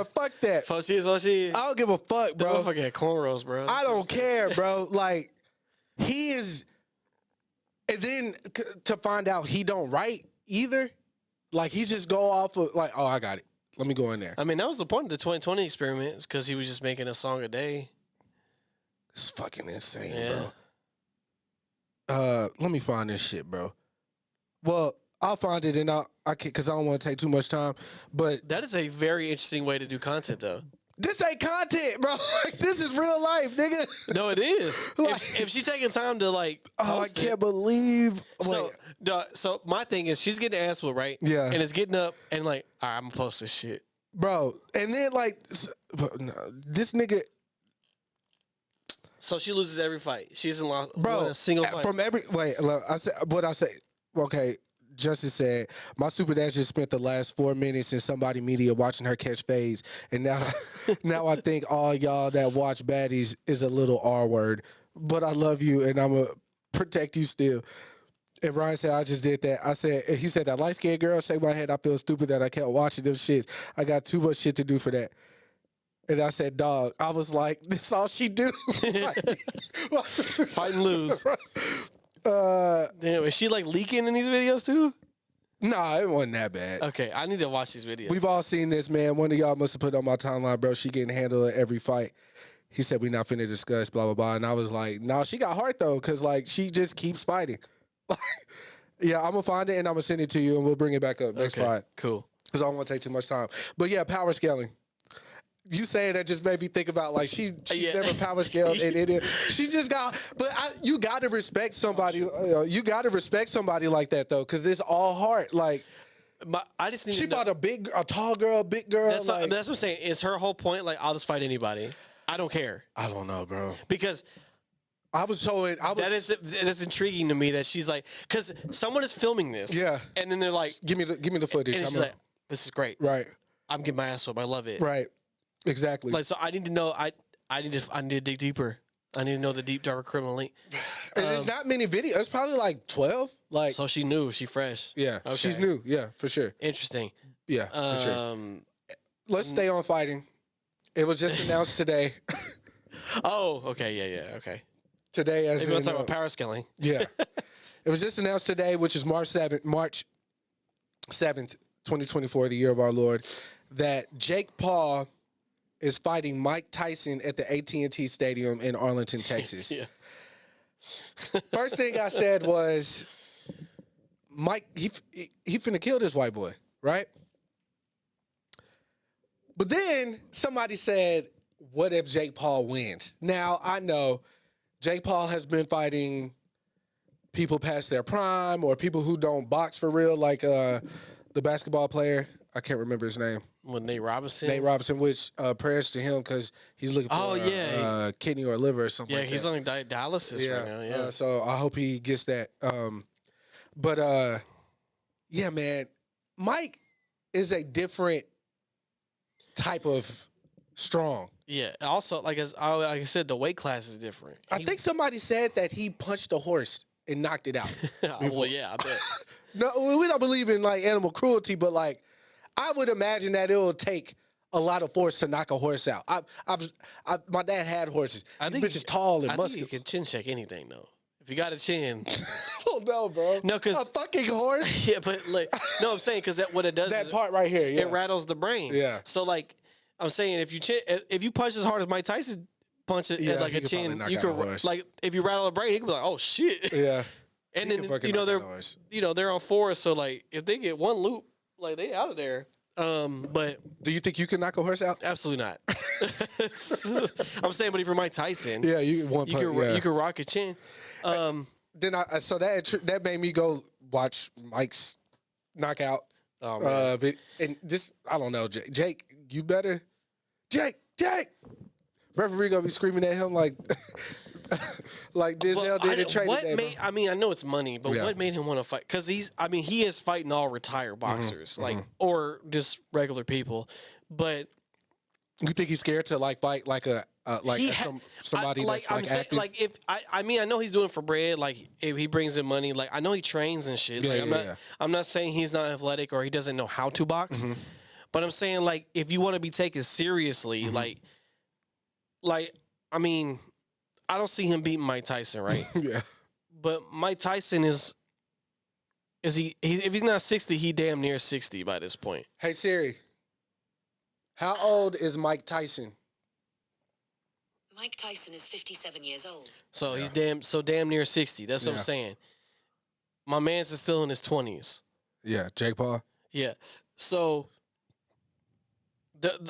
Fuck that. Fuck shit. I don't give a fuck, bro. That motherfucker had cornrows, bro. I don't care, bro. Like, he is... And then to find out he don't write either, like, he just go off of, like, oh, I got it. Let me go in there. I mean, that was the point of the 2020 experiment, because he was just making a song a day. It's fucking insane, bro. Let me find this shit, bro. Well, I'll find it and I can't because I don't want to take too much time. But that is a very interesting way to do content, though. This ain't content, bro. Like this is real life, nigga. No, it is. Like, if she's taking time to like, I can't believe. So my thing is, she's getting ass whooped, right? Yeah. And it's getting up and like, all right, I'm gonna post this shit, bro. And then like, this nigga. So she loses every fight. She hasn't lost bro, a single fight. From every look, I said what I say. Okay, Justice said my super dad just spent the last 4 minutes in somebody media watching her catch fades, and now I think all y'all that watch baddies is a little R word. But I love you, and I'm gonna protect you still. And Ryan said I just did that. He said that light skinned girl shake my head. I feel stupid that I kept watching them shits. I got too much shit to do for that. And I said, dog, I was like, this all she do? Fight and lose. Damn, is she like leaking in these videos too? Nah, it wasn't that bad. Okay, I need to watch these videos. We've all seen this, man. One of y'all must have put on my timeline, bro. She getting handled at every fight. He said, we not finna discuss, blah, blah, blah. And I was like, no, she got heart, though, because, like, she just keeps fighting. Yeah, I'm gonna find it and I'm gonna send it to you, and we'll bring it back up next pod. Cool. Because I don't want to take too much time. But yeah, power scaling. You saying that just made me think about like she's never power scaled, and she just got. But you got to respect somebody. You got to respect somebody like that though, because it's all heart. Like I just need. She fought a tall girl, big girl. That's what I'm saying. It's her whole point. Like I'll just fight anybody. I don't care. I don't know, bro. Because that is intriguing to me that she's like, because someone is filming this. Yeah. And then they're like, give me the footage. And she's like, this is great. Right. I'm getting my ass up. I love it. Right. Exactly. Like, so I need to know. I need to dig deeper. I need to know the deep darker criminal link. And there's not many videos. It's probably like 12. Like, so she knew. She fresh. Yeah. Okay. She's new. Yeah, for sure. Interesting. Yeah, for sure. Let's stay on fighting. It was just announced today. Oh, okay. Yeah. Okay. Today, as maybe we'll talk about power scaling. Yeah. It was just announced today, which is March 7th, 2024, the year of our Lord, that Jake Paul is fighting Mike Tyson at the AT&T Stadium in Arlington, Texas. Yeah. First thing I said was, Mike, he finna kill this white boy, right? But then somebody said, what if Jake Paul wins? Now, I know Jake Paul has been fighting people past their prime or people who don't box for real, like the basketball player. I can't remember his name. Well, Nate Robinson? Nate Robinson, which prayers to him because he's looking for a kidney or liver or something like that. Yeah, he's on dialysis right now. Yeah. So I hope he gets that. Yeah, man, Mike is a different type of strong. Yeah. Also, like I said, the weight class is different. I think somebody said that he punched a horse and knocked it out. Well, yeah, I bet. No, we don't believe in like animal cruelty, but like I would imagine that it will take a lot of force to knock a horse out. My dad had horses. I think bitch is tall and muscular. I think you can chin check anything though. If you got a chin. Oh no, bro. No, because a fucking horse. Yeah, but like, no, I'm saying because what it does that part right here, yeah, it rattles the brain. Yeah. So like, I'm saying if you punch as hard as Mike Tyson punch it at like a chin, you can like if you rattle the brain, he can be like, oh shit. Yeah. And then they're on fours, so like if they get one loop, like they out of there. But do you think you can knock a horse out? Absolutely not. I'm saying, but if you're Mike Tyson, yeah, you can rock a chin. Then so that made me go watch Mike's knockout. Oh man. And this I don't know, Jake, you better, Jake. Referee gonna be screaming at him like Denzel did in Training Day. I mean, I know it's money, but what made him want to fight? Because he is fighting all retired boxers, or just regular people. But you think he's scared to like fight like somebody that's like active? Like if I know he's doing it for bread. Like if he brings in money, like I know he trains and shit. I'm not saying he's not athletic or he doesn't know how to box, but I'm saying like if you want to be taken seriously, like I mean. I don't see him beating Mike Tyson, right? Yeah. But Mike Tyson is he if he's not 60, he damn near 60 by this point. Hey Siri, how old is Mike Tyson? Mike Tyson is 57 years old. So he's damn near 60. That's what I'm saying. My man's is still in his 20s. Yeah, Jake Paul. Yeah. So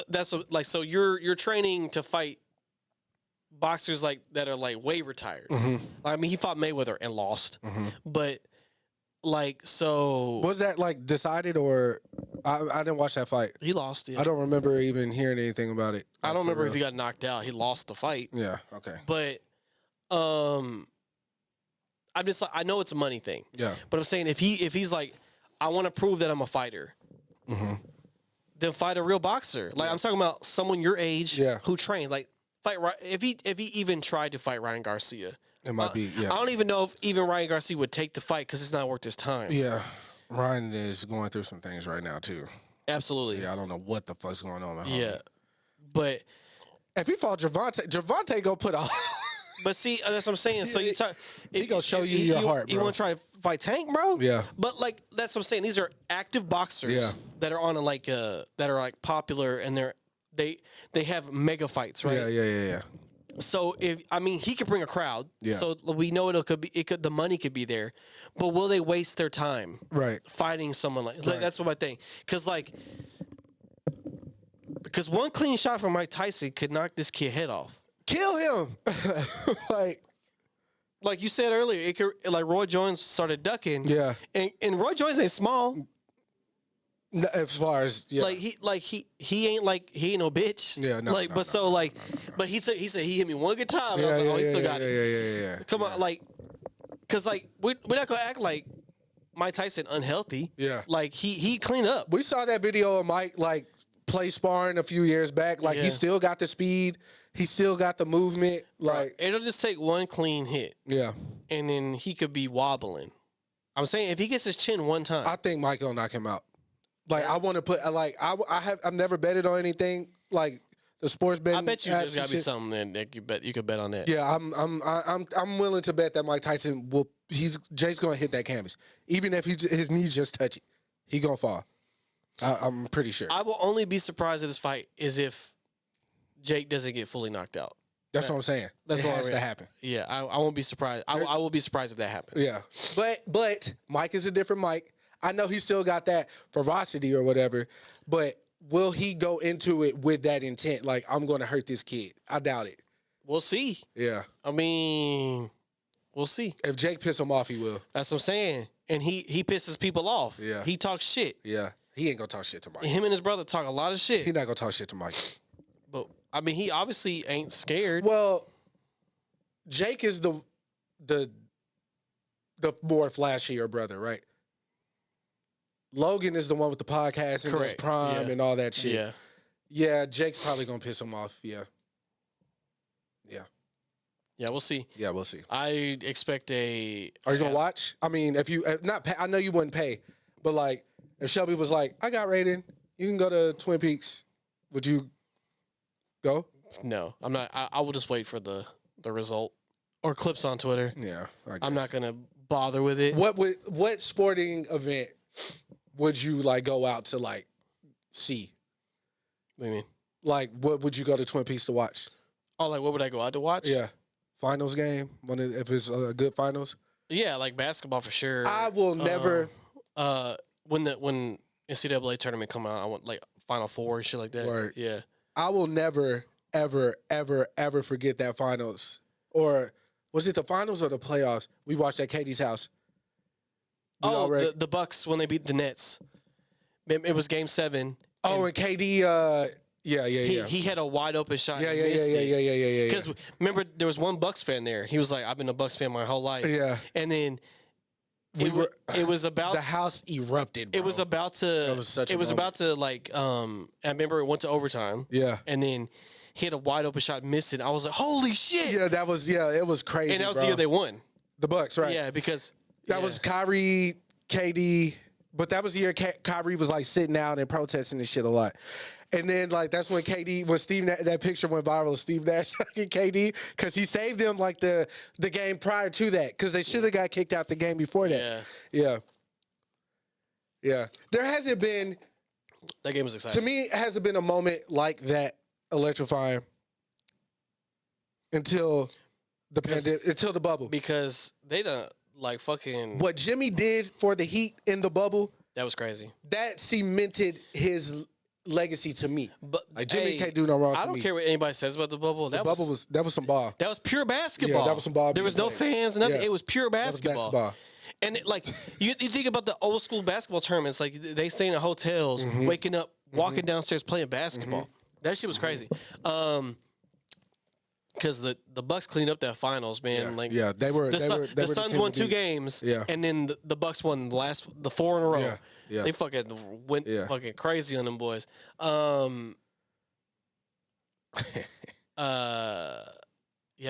that's what, like so you're training to fight boxers like that are like way retired. I mean, he fought Mayweather and lost, but like so was that like decided or I didn't watch that fight. He lost. Yeah. I don't remember even hearing anything about it. I don't remember if he got knocked out. He lost the fight. Yeah. Okay. But I'm just like I know it's a money thing. Yeah. But I'm saying if he's like I want to prove that I'm a fighter. Then fight a real boxer. Like I'm talking about someone your age who trains like. Fight if he even tried to fight Ryan Garcia, it might be. Yeah, I don't even know if even Ryan Garcia would take the fight because it's not worth his time. Yeah, Ryan is going through some things right now too. Absolutely. Yeah, I don't know what the fuck's going on. Yeah, but if he fought Javante gonna put a. But see, that's what I'm saying. So he gonna show you your heart, bro. You want to try to fight Tank, bro? Yeah. But like that's what I'm saying. These are active boxers that are on that are like popular and they have mega fights, right? Yeah. So he could bring a crowd. Yeah. So we know the money could be there, but will they waste their time Right. fighting someone like Right. that's what I think. Because one clean shot from Mike Tyson could knock this kid head off. Kill him. Like you said earlier, it could, like Roy Jones started ducking. Yeah. And Roy Jones ain't small. As far as He ain't he ain't no bitch. Yeah, no, Like, no, but no, so no, like, but he said he hit me one good time. And I was like, he still got it. Yeah. Come on, like, cause like we're not gonna act like Mike Tyson unhealthy. Yeah. Like he cleaned up. We saw that video of Mike like play sparring a few years back. Like he still got the speed. He still got the movement. Like it'll just take one clean hit. Yeah. And then he could be wobbling. I'm saying if he gets his chin one time. I think Mike will knock him out. Like I want to put I've never betted on anything like the sports betting. I bet you there's gotta be something that you could bet on that. Yeah, I'm willing to bet that Mike Tyson Jake's gonna hit that canvas. Even if his knees just touch it. He gonna fall. I'm pretty sure. I will only be surprised at this fight is if Jake doesn't get fully knocked out. That's what I'm saying. That's what has to happen. Yeah, I won't be surprised. I will be surprised if that happens. Yeah, but Mike is a different Mike. I know he still got that ferocity or whatever, but will he go into it with that intent? Like, I'm going to hurt this kid. I doubt it. We'll see. Yeah. I mean, we'll see. If Jake piss him off, he will. That's what I'm saying. And he pisses people off. Yeah. He talks shit. Yeah. He ain't going to talk shit to Mike. Him and his brother talk a lot of shit. He not going to talk shit to Mike. But, I mean, he obviously ain't scared. Well, Jake is the more flashier brother, right? Logan is the one with the podcast and does Prime and all that shit. Yeah. Yeah, Jake's probably going to piss him off. Yeah. Yeah. Yeah, we'll see. Yeah, we'll see. I expect a... Are you going to watch? I mean, if you... not pay, I know you wouldn't pay, but like, if Shelby was like, I got rated, you can go to Twin Peaks, would you go? No, I'm not. I will just wait for the result or clips on Twitter. Yeah, I'm not going to bother with it. What sporting event would you like go out to like see? What do you mean? Like, what would you go to Twin Peaks to watch? Oh, like what would I go out to watch? Yeah, finals game. If it's a good finals. Yeah, like basketball for sure. I will never. When NCAA tournament come out, I want like Final Four and shit like that. Right. Yeah. I will never, ever, ever, ever forget that finals. Or was it the finals or the playoffs? We watched at Katie's house. The Bucks when they beat the Nets. It was Game 7. Oh, and KD. Yeah. He had a wide open shot. Yeah. Because remember, there was one Bucks fan there. He was like, "I've been a Bucks fan my whole life." Yeah. And then it was about the house erupted. Bro. It was about to. That was such. It was about to like. I remember it went to overtime. Yeah. And then he had a wide open shot, missed it. I was like, "Holy shit!" Yeah, that was. Yeah, it was crazy. And that was the year they won. The Bucks, right? Yeah, because that was Kyrie, KD, but that was the year Kyrie was like sitting out and protesting and shit a lot. And then like that's when that picture went viral of Steve Nash and KD because he saved them like the game prior to that because they should have got kicked out the game before that. Yeah. There hasn't been. That game was exciting. To me, it hasn't been a moment like that electrifying until the pandemic, until the bubble. Because they done like fucking what Jimmy did for the Heat in the bubble. That was crazy. That cemented his legacy to me. But like Jimmy can't do no wrong to me. I don't care what anybody says about the bubble. That was some ball. That was pure basketball. Yeah, that was some ball. There was no fans, nothing. Yeah. It was pure basketball. That was basketball. And like you think about the old school basketball tournaments, like they stay in the hotels, waking up, walking downstairs, playing basketball. That shit was crazy. Because the Bucks cleaned up that finals, man. They were. The Suns won 2 games, and then the Bucks won the 4 in a row. Yeah. They fucking went fucking crazy on them boys. I'm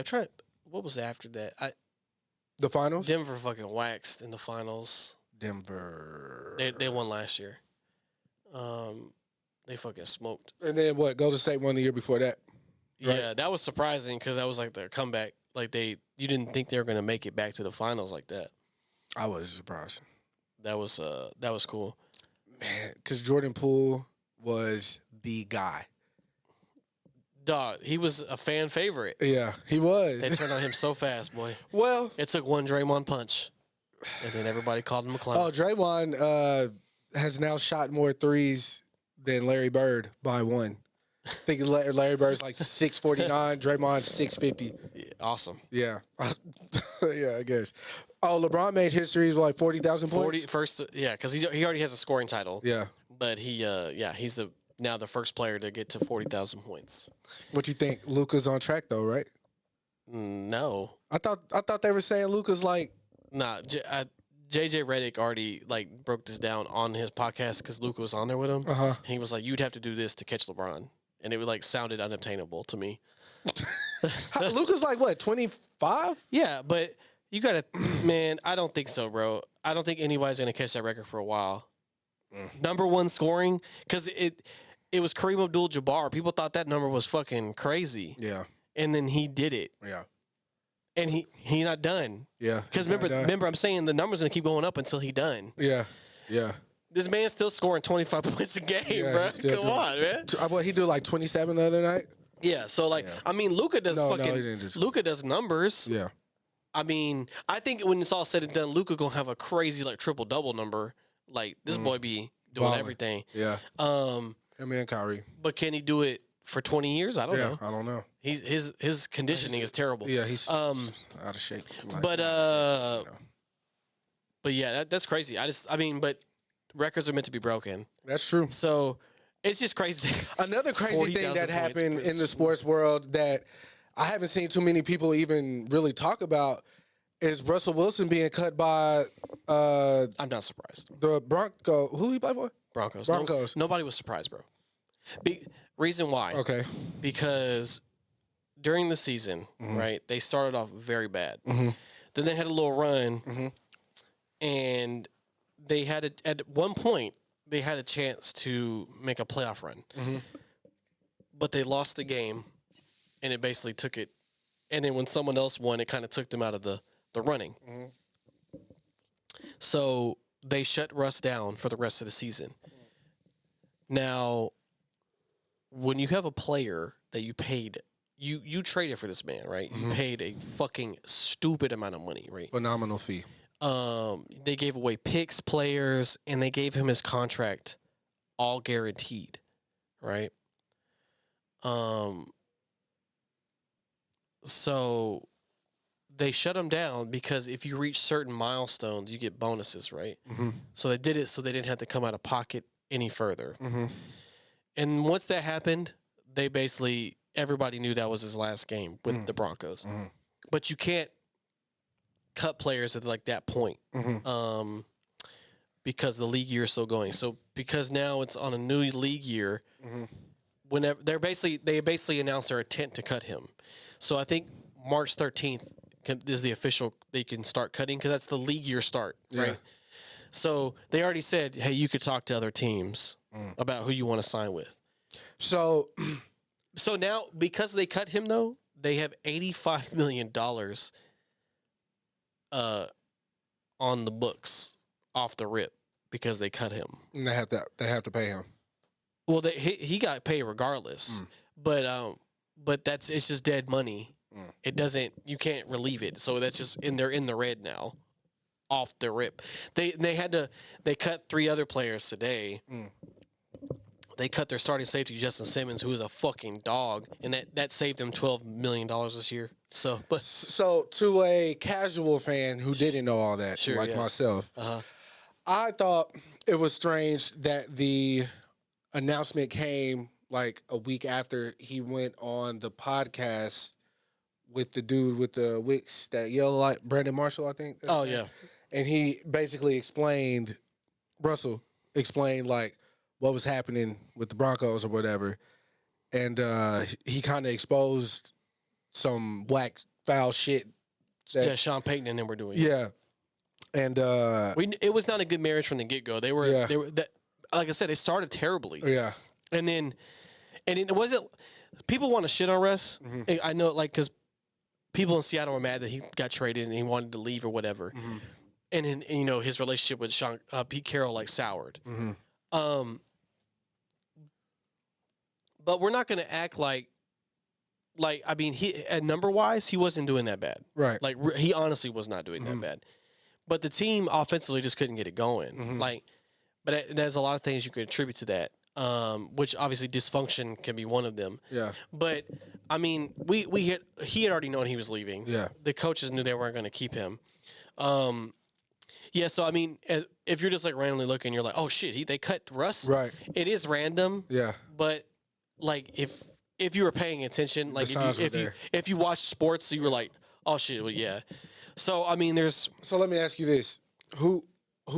trying. What was after that? The finals. Denver fucking waxed in the finals. Denver. They won last year. They fucking smoked. And then what? Golden State won the year before that. Right? Yeah, that was surprising because that was like their comeback. Like you didn't think they were gonna make it back to the finals like that. I was surprised. That was cool. Man, because Jordan Poole was the guy. Dog, he was a fan favorite. Yeah, he was. They turned on him so fast, boy. Well, it took one Draymond punch, and then everybody called him a clown. Oh, Draymond has now shot more threes than Larry Bird by one. I think Larry Bird's like 649, Draymond 650. Yeah, awesome. Yeah. Yeah, I guess. Oh, LeBron made history. He's like 40,000 points. Because he already has a scoring title. Yeah. But he's now the first player to get to 40,000 points. What you think? Luka's on track though, right? No. I thought they were saying Luka's like. Nah, JJ Redick already like broke this down on his podcast because Luka was on there with him. Uh-huh. And he was like, "You'd have to do this to catch LeBron," and it like sounded unobtainable to me. Luka's like what, 25? Yeah, but you gotta, man. I don't think so, bro. I don't think anybody's gonna catch that record for a while. Number one scoring, because it was Kareem Abdul-Jabbar. People thought that number was fucking crazy. Yeah. And then he did it. Yeah. And he not done. Yeah. Because remember, I'm saying the number's gonna keep going up until he done. Yeah. Yeah. This man's still scoring 25 points a game, Yeah, bro. Come on, man. What, he do like 27 the other night? Yeah. So like, I mean, Luka does Luka does numbers. Yeah. I mean, I think when it's all said and done, Luka gonna have a crazy like triple double number. Like this boy be doing everything. Yeah. Him and Kyrie. But can he do it for 20 years? I don't know. I don't know. His conditioning is terrible. Yeah, he's out of shape. But yeah, that's crazy. But records are meant to be broken. That's true. So it's just crazy. Another crazy thing that happened in the sports world that I haven't seen too many people even really talk about is Russell Wilson being cut by I'm not surprised. the Broncos. Who he play for? Broncos. Nobody was surprised, bro. Reason why? Okay. Because during the season, right, they started off very bad. Mm-hmm. Then they had a little run, and they had at one point they had a chance to make a playoff run, but they lost the game, and it basically took it. And then when someone else won, it kind of took them out of the running. So they shut Russ down for the rest of the season. Now, when you have a player that you paid, you traded for this man, right? You paid a fucking stupid amount of money, right? Phenomenal fee. They gave away picks, players, and they gave him his contract all guaranteed, right? So they shut him down because if you reach certain milestones, you get bonuses, right? So they did it so they didn't have to come out of pocket any further. And once that happened, they basically, everybody knew that was his last game with the Broncos. But you can't cut players at like that point because the league year is still going. So because now it's on a new league year, whenever they basically announced their intent to cut him. So I think March 13th is the official, they can start cutting because that's the league year start, right? So they already said, hey, you could talk to other teams about who you want to sign with. So now, because they cut him, though, they have $85 million on the books off the rip because they cut him. And they have to pay him. Well, he got paid regardless, but it's just dead money. It doesn't, you can't relieve it. So that's just they're in the red now, off the rip. They cut 3 other players today. They cut their starting safety, Justin Simmons, who is a fucking dog, and that saved them $12 million this year. So to a casual fan who didn't know all that, myself, I thought it was strange that the announcement came like a week after he went on the podcast with the dude with the wicks that yellow light, Brandon Marshall, I think. And he basically Russell explained like what was happening with the Broncos or whatever. And he kind of exposed some whack foul shit. Sean Payton and them were doing. Yeah. And it was not a good marriage from the get-go. They were that, like I said, it started terribly. Yeah. And it wasn't, people want to shit on Russ. I know, like, because people in Seattle were mad that he got traded and he wanted to leave or whatever. And his relationship with Pete Carroll like soured. But we're not going to act like like, I mean, he at number wise, he wasn't doing that bad. Right. Like, he honestly was not doing that bad. But the team offensively just couldn't get it going. Like, but there's a lot of things you could attribute to that. Which obviously dysfunction can be one of them. Yeah. But I mean, he had already known he was leaving. Yeah. The coaches knew they weren't going to keep him. Yeah. So I mean, if you're just like randomly looking, you're like, oh shit, they cut Russ. Right. It is random. Yeah. But like if you were paying attention, like if you watch sports, you were like, oh shit, well yeah. So I mean, So let me ask you this: who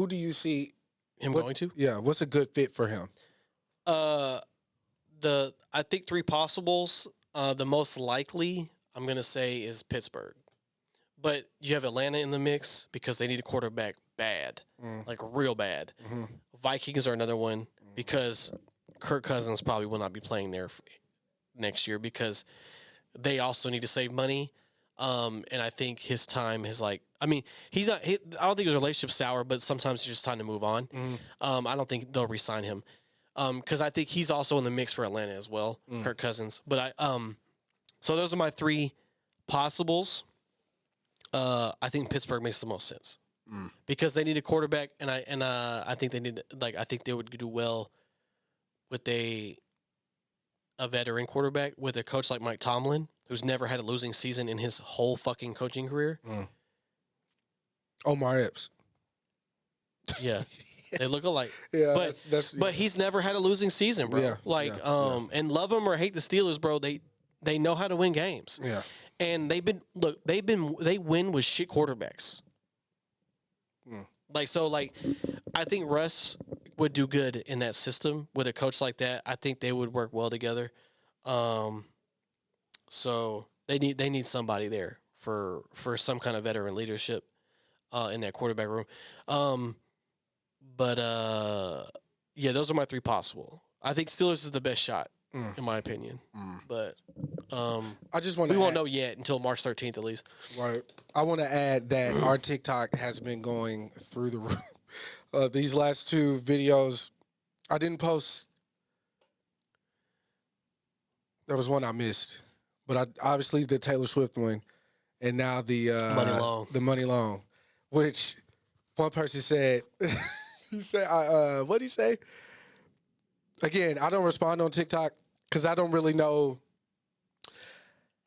do you see him going to? Yeah. What's a good fit for him? I think three possibles. The most likely I'm gonna say is Pittsburgh, but you have Atlanta in the mix because they need a quarterback bad, like real bad. Vikings are another one because Kirk Cousins probably will not be playing there next year because they also need to save money. And I think his time is like, I mean, he's not. I don't think his relationship's sour, but sometimes it's just time to move on. I don't think they'll re-sign him. Because I think he's also in the mix for Atlanta as well, Kirk Cousins. But so those are my three possibles. I think Pittsburgh makes the most sense because they need a quarterback, and I think they need I think they would do well with a veteran quarterback with a coach like Mike Tomlin, who's never had a losing season in his whole fucking coaching career. Omar Epps. Yeah. They look alike. Yeah, but he's never had a losing season, bro. Yeah, and love them or hate the Steelers, bro. They know how to win games. Yeah, and they win with shit quarterbacks. I think Russ would do good in that system with a coach like that. I think they would work well together. So they need somebody there for some kind of veteran leadership in that quarterback room. But yeah, those are my three possible. I think Steelers is the best shot in my opinion. But I just want we won't know yet until March 13th at least. Right. I want to add that our TikTok has been going through the roof. These last two videos, I didn't post. There was one I missed, but obviously the Taylor Swift one, and now the Money Long, which one person said. He said, what did he say? Again, I don't respond on TikTok because I don't really know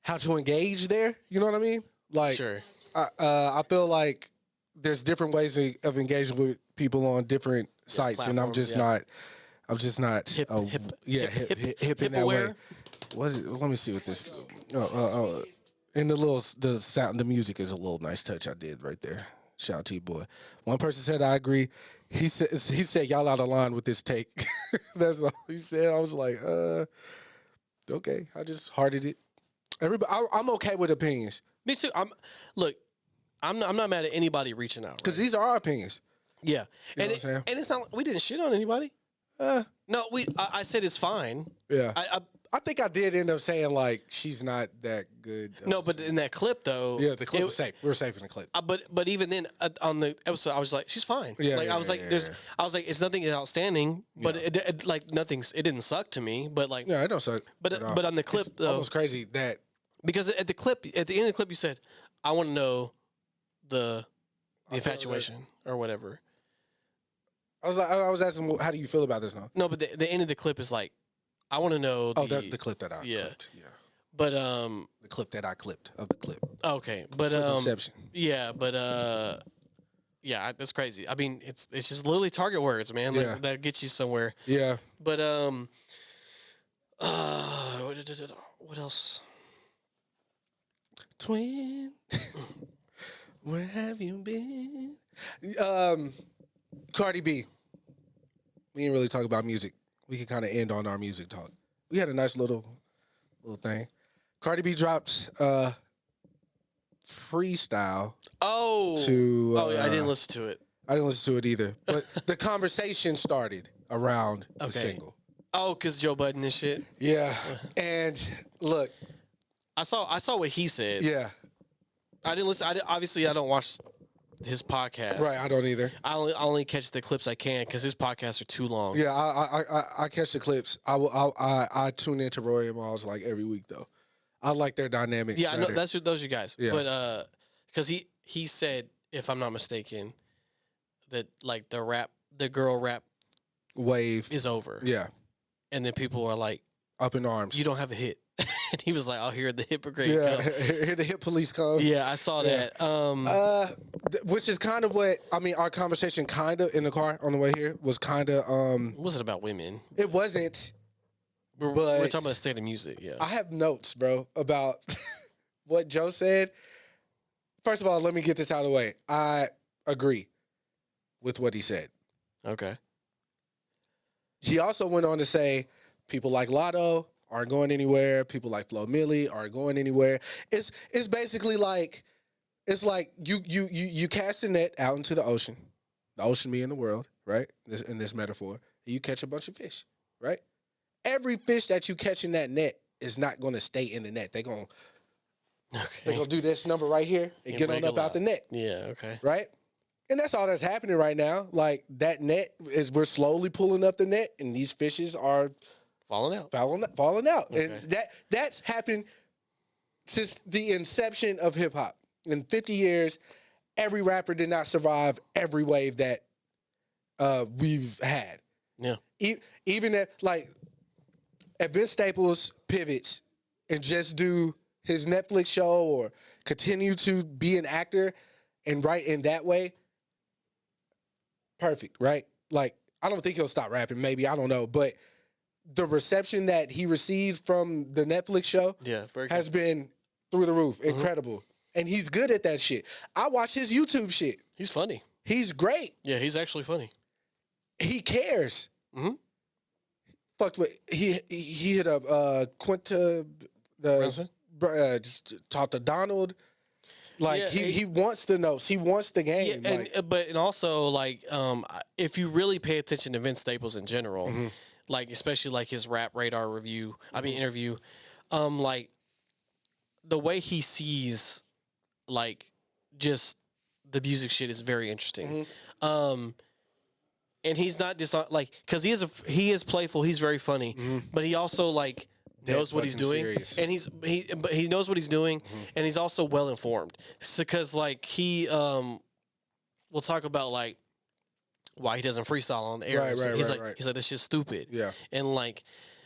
how to engage there. You know what I mean? Like, sure. I feel like there's different ways of engaging with people on different sites, and I'm just not hip in that way. Let me see what this. And the music is a little nice touch I did right there. Shout out to you, boy. One person said I agree. He said y'all out of line with this take. That's all he said. I was like, okay. I just hearted it. I'm okay with opinions. Me too. I'm not mad at anybody reaching out because these are our opinions. Yeah, you know what I'm saying? And it's not we didn't shit on anybody. No, I said it's fine. Yeah, I think I did end up saying like she's not that good. No, but in that clip though, yeah, the clip was safe. We were safe in the clip. But even then on the episode, I was like, she's fine. Yeah, I was like, it's nothing outstanding, but it like nothing's. It didn't suck to me, but like yeah, it don't suck. But on the clip it's though, almost crazy that because at the end of the clip, you said, I want to know the infatuation or whatever. I was asking, how do you feel about this now? No, but the end of the clip is like, I want to know. The clip that I clipped. Yeah. But the clip that I clipped of the clip. Okay, but Inception. Yeah, but yeah, that's crazy. I mean, it's just literally target words, man. Like, that gets you somewhere. Yeah. But what else? Twin, where have you been? Cardi B. We didn't really talk about music. We can kind of end on our music talk. We had a nice little thing. Cardi B dropped freestyle. Yeah, I didn't listen to it. I didn't listen to it either. But the conversation started around the single. Oh, because Joe Budden and shit. Yeah, and look, I saw what he said. Yeah, I didn't listen. Obviously, I don't watch his podcast. Right, I don't either. I only catch the clips I can because his podcasts are too long. Yeah, I catch the clips. I tune into Roy and Miles like every week though. I like their dynamic. Yeah, I know better. those are you guys. Yeah. But because he said, if I'm not mistaken, that like the girl rap Wave is over. Yeah, And then people are like, up in arms. you don't have a hit. And he was like, I'll hear the hypocrite. Yeah, Come. here the hit police come. Yeah, I saw Yeah. that. Which is kind of what I mean. Our conversation, kind of in the car on the way here, was kind of. It wasn't about women. It wasn't. We're But- talking about the state of music. Yeah. I have notes, bro, about what Joe said. First of all, let me get this out of the way. I agree with what he said. Okay. He also went on to say people like Lotto aren't going anywhere. People like Flo Milli aren't going anywhere. It's basically like it's like you cast a net out into the ocean being the world, right? In this metaphor, you catch a bunch of fish, right? Every fish that you catch in that net is not going to stay in the net. They're gonna do this number right here and get on up out the net, Yeah. Okay. right? And that's all that's happening right now. Like that net is we're slowly pulling up the net, and these fishes are Falling out. falling out. Okay. And that's happened since the inception of hip hop. In 50 years, every rapper did not survive every wave that we've had. Yeah. Even at Vince Staples pivots and just do his Netflix show or continue to be an actor and write in that way, perfect, right? Like, I don't think he'll stop rapping, maybe, I don't know. But the reception that he receives from the Netflix show Yeah. Very good. has been through the roof, incredible. And he's good at that shit. I watch his YouTube shit. He's funny. He's great. Yeah, he's actually funny. He cares. Mhm. Fucked with he hit up Quinta Brunson? talked to Donald. Like Yeah, he wants the notes. He wants the Yeah, game. and also like if you really pay attention to Vince Staples in general, like especially like his Rap Radar review, interview, like the way he sees like just the music shit is very interesting. And he's not just like because he is playful, he's very funny, but he also like knows what he's fucking doing, serious. and he knows what he's doing, and he's also well informed. Because like he we'll talk about like why he doesn't freestyle on the air. Right, he's right, like right. he's like this shit's stupid. Yeah. And like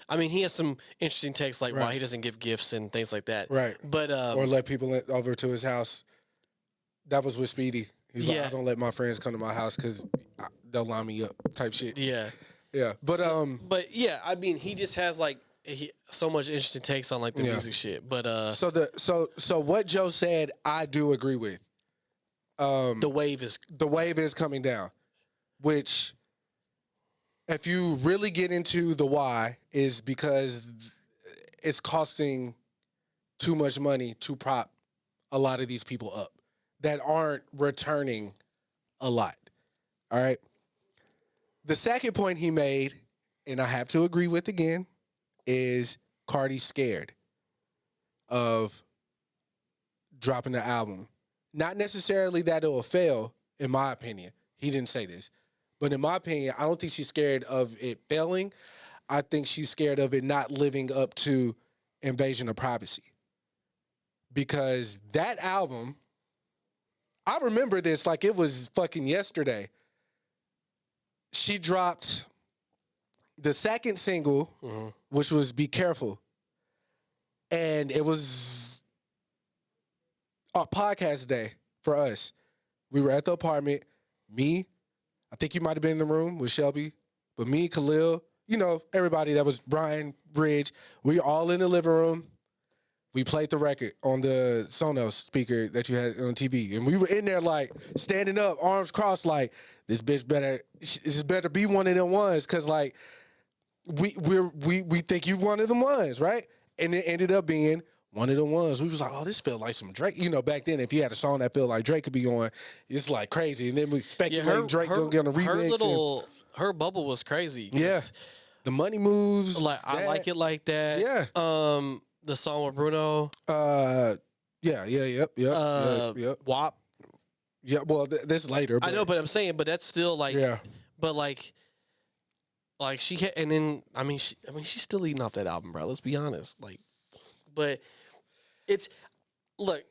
I mean he has some interesting texts like why Right. he doesn't give gifts and things like that. Right. But Or let people over to his house. That was with Speedy. He's like, Yeah. I don't let my friends come to my house because they'll line me up type shit. yeah. Yeah. But But yeah, I mean he just has like so much interesting takes on like the Yeah. music shit. But so what Joe said, I do agree with. the wave is The wave is coming down, which if you really get into the why is because it's costing too much money to prop a lot of these people up that aren't returning a lot. All right. The second point he made, and I have to agree with again, is Cardi's scared of dropping the album. Not necessarily that it will fail, in my opinion. He didn't say this. But in my opinion, I don't think she's scared of it failing. I think she's scared of it not living up to Invasion of Privacy. Because that album, I remember this like it was fucking yesterday. She dropped the second single, which was Be Careful. And it was a podcast day for us. We were at the apartment. Me, I think you might have been in the room with Shelby, but me, Khalil, you know, everybody that was Brian, Bridge, we all in the living room. We played the record on the Sonos speaker that you had on TV. And we were in there like standing up, arms crossed, like, this better be one of them ones. Cause like we think you one of them ones, right? And it ended up being one of the ones. We was like, oh, this felt like some Drake. You know, back then, if you had a song that felt like Drake could be on, it's like crazy. And then we speculate Drake gonna get on a remix. Her bubble was crazy. Yeah. The money moves. Like I like it like that. Yeah. The song with Bruno. Yep. WAP. Yeah, well, this later. I know, but I'm saying, but that's still like, yeah. but like she and then she's still eating off that album, bro. Let's be honest, like, but It's look.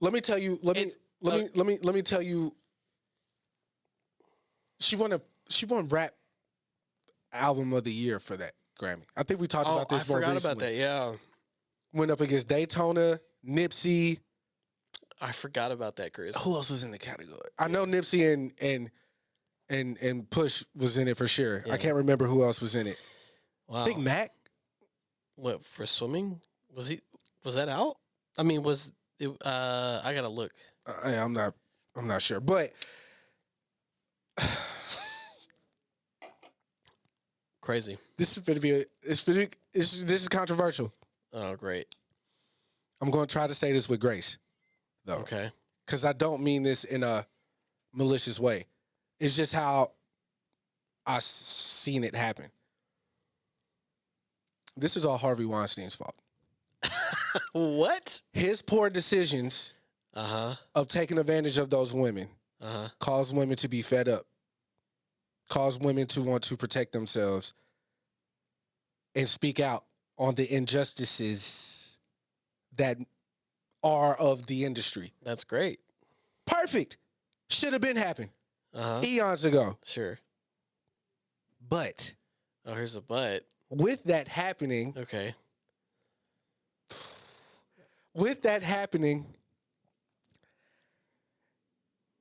Let me tell you. Let me tell you. She won rap album of the year for that Grammy. I think we talked about this more recently. I forgot about that. Yeah. Went up against Daytona, Nipsey. I forgot about that, Chris. Who else was in the category? I know Nipsey and Push was in it for sure. Yeah. I can't remember who else was in it. Wow. Big Mac. What, for swimming? Was that out? I mean, was it, I gotta look. I'm not sure, but crazy. This is controversial. Oh, great. I'm going to try to say this with grace, though. Okay. Because I don't mean this in a malicious way. It's just how I seen it happen. This is all Harvey Weinstein's fault. What? His poor decisions of taking advantage of those women caused women to be fed up, caused women to want to protect themselves and speak out on the injustices that are of the industry. That's great. Perfect. Should have been happened eons ago. Sure. But. Oh, here's a but. With that happening. Okay. With that happening,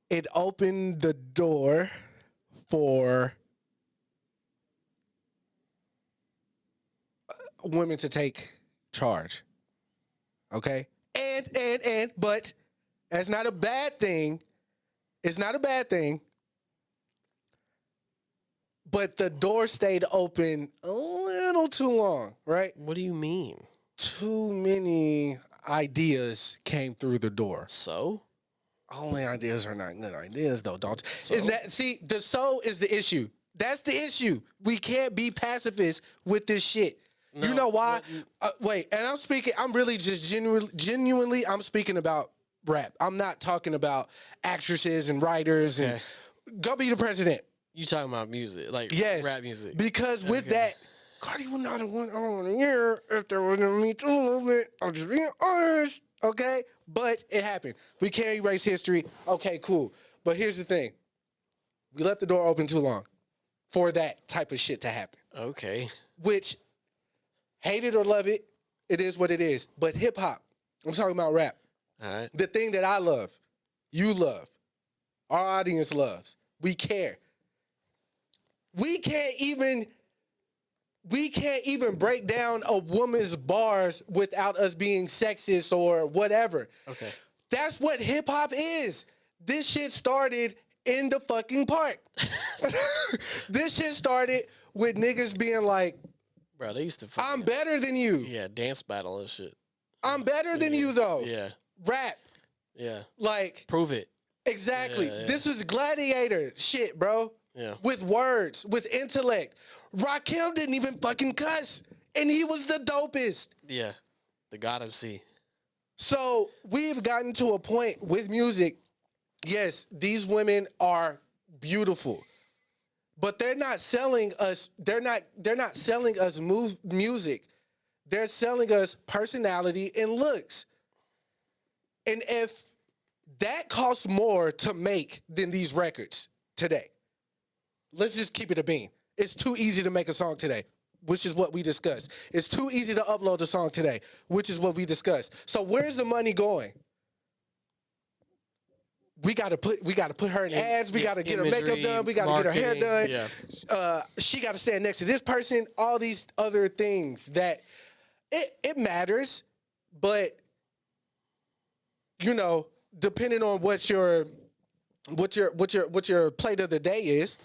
it opened the door for women to take charge. Okay? But that's not a bad thing. It's not a bad thing. But the door stayed open a little too long, right? What do you mean? Too many ideas came through the door. So? Only ideas are not good ideas, though, Dalton. So? The so is the issue. That's the issue. We can't be pacifists with this shit. No, you know why? Wait, and I'm really just genuinely, I'm speaking about rap. I'm not talking about actresses and writers and go be the president. You talking about music, like rap music. Because with that, Cardi would not have won I want to hear if there wasn't a Me Too movement. I'm just being honest, okay? But it happened. We can't erase history. Okay, cool. But here's the thing. We left the door open too long for that type of shit to happen. Okay. Which, hate it or love it, it is what it is. But hip-hop, I'm talking about rap. All right. The thing that I love, you love, our audience loves, we care. We can't even break down a woman's bars without us being sexist or whatever. Okay. That's what hip hop is. This shit started in the fucking park. This shit started with niggas being like, bro, they used to I'm better than you. Yeah, dance battle and shit. I'm better than you though. Yeah. Rap. Yeah. Like. Prove it. Exactly. Yeah. This is gladiator shit, bro. Yeah. With words, with intellect. Rakim didn't even fucking cuss, and he was the dopest. Yeah. The God MC. So we've gotten to a point with music. Yes, these women are beautiful, but they're not selling us. They're not selling us music. They're selling us personality and looks. And if that costs more to make than these records today, let's just keep it a bean. It's too easy to make a song today, which is what we discussed. It's too easy to upload a song today, which is what we discussed. So where's the money going? We gotta put her in ads. We gotta get her makeup done. We gotta get her hair done. Yeah. She gotta stand next to this person. All these other things that it matters, but you know, depending on what your plate of the day is.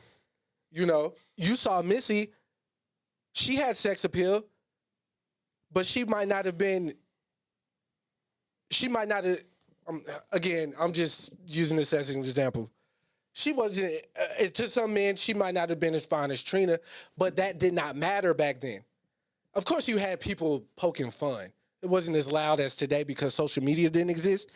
You know, you saw Missy. She had sex appeal, but she might not have. Again, I'm just using this as an example. She wasn't, to some men, she might not have been as fine as Trina, but that did not matter back then. Of course, you had people poking fun. It wasn't as loud as today because social media didn't exist.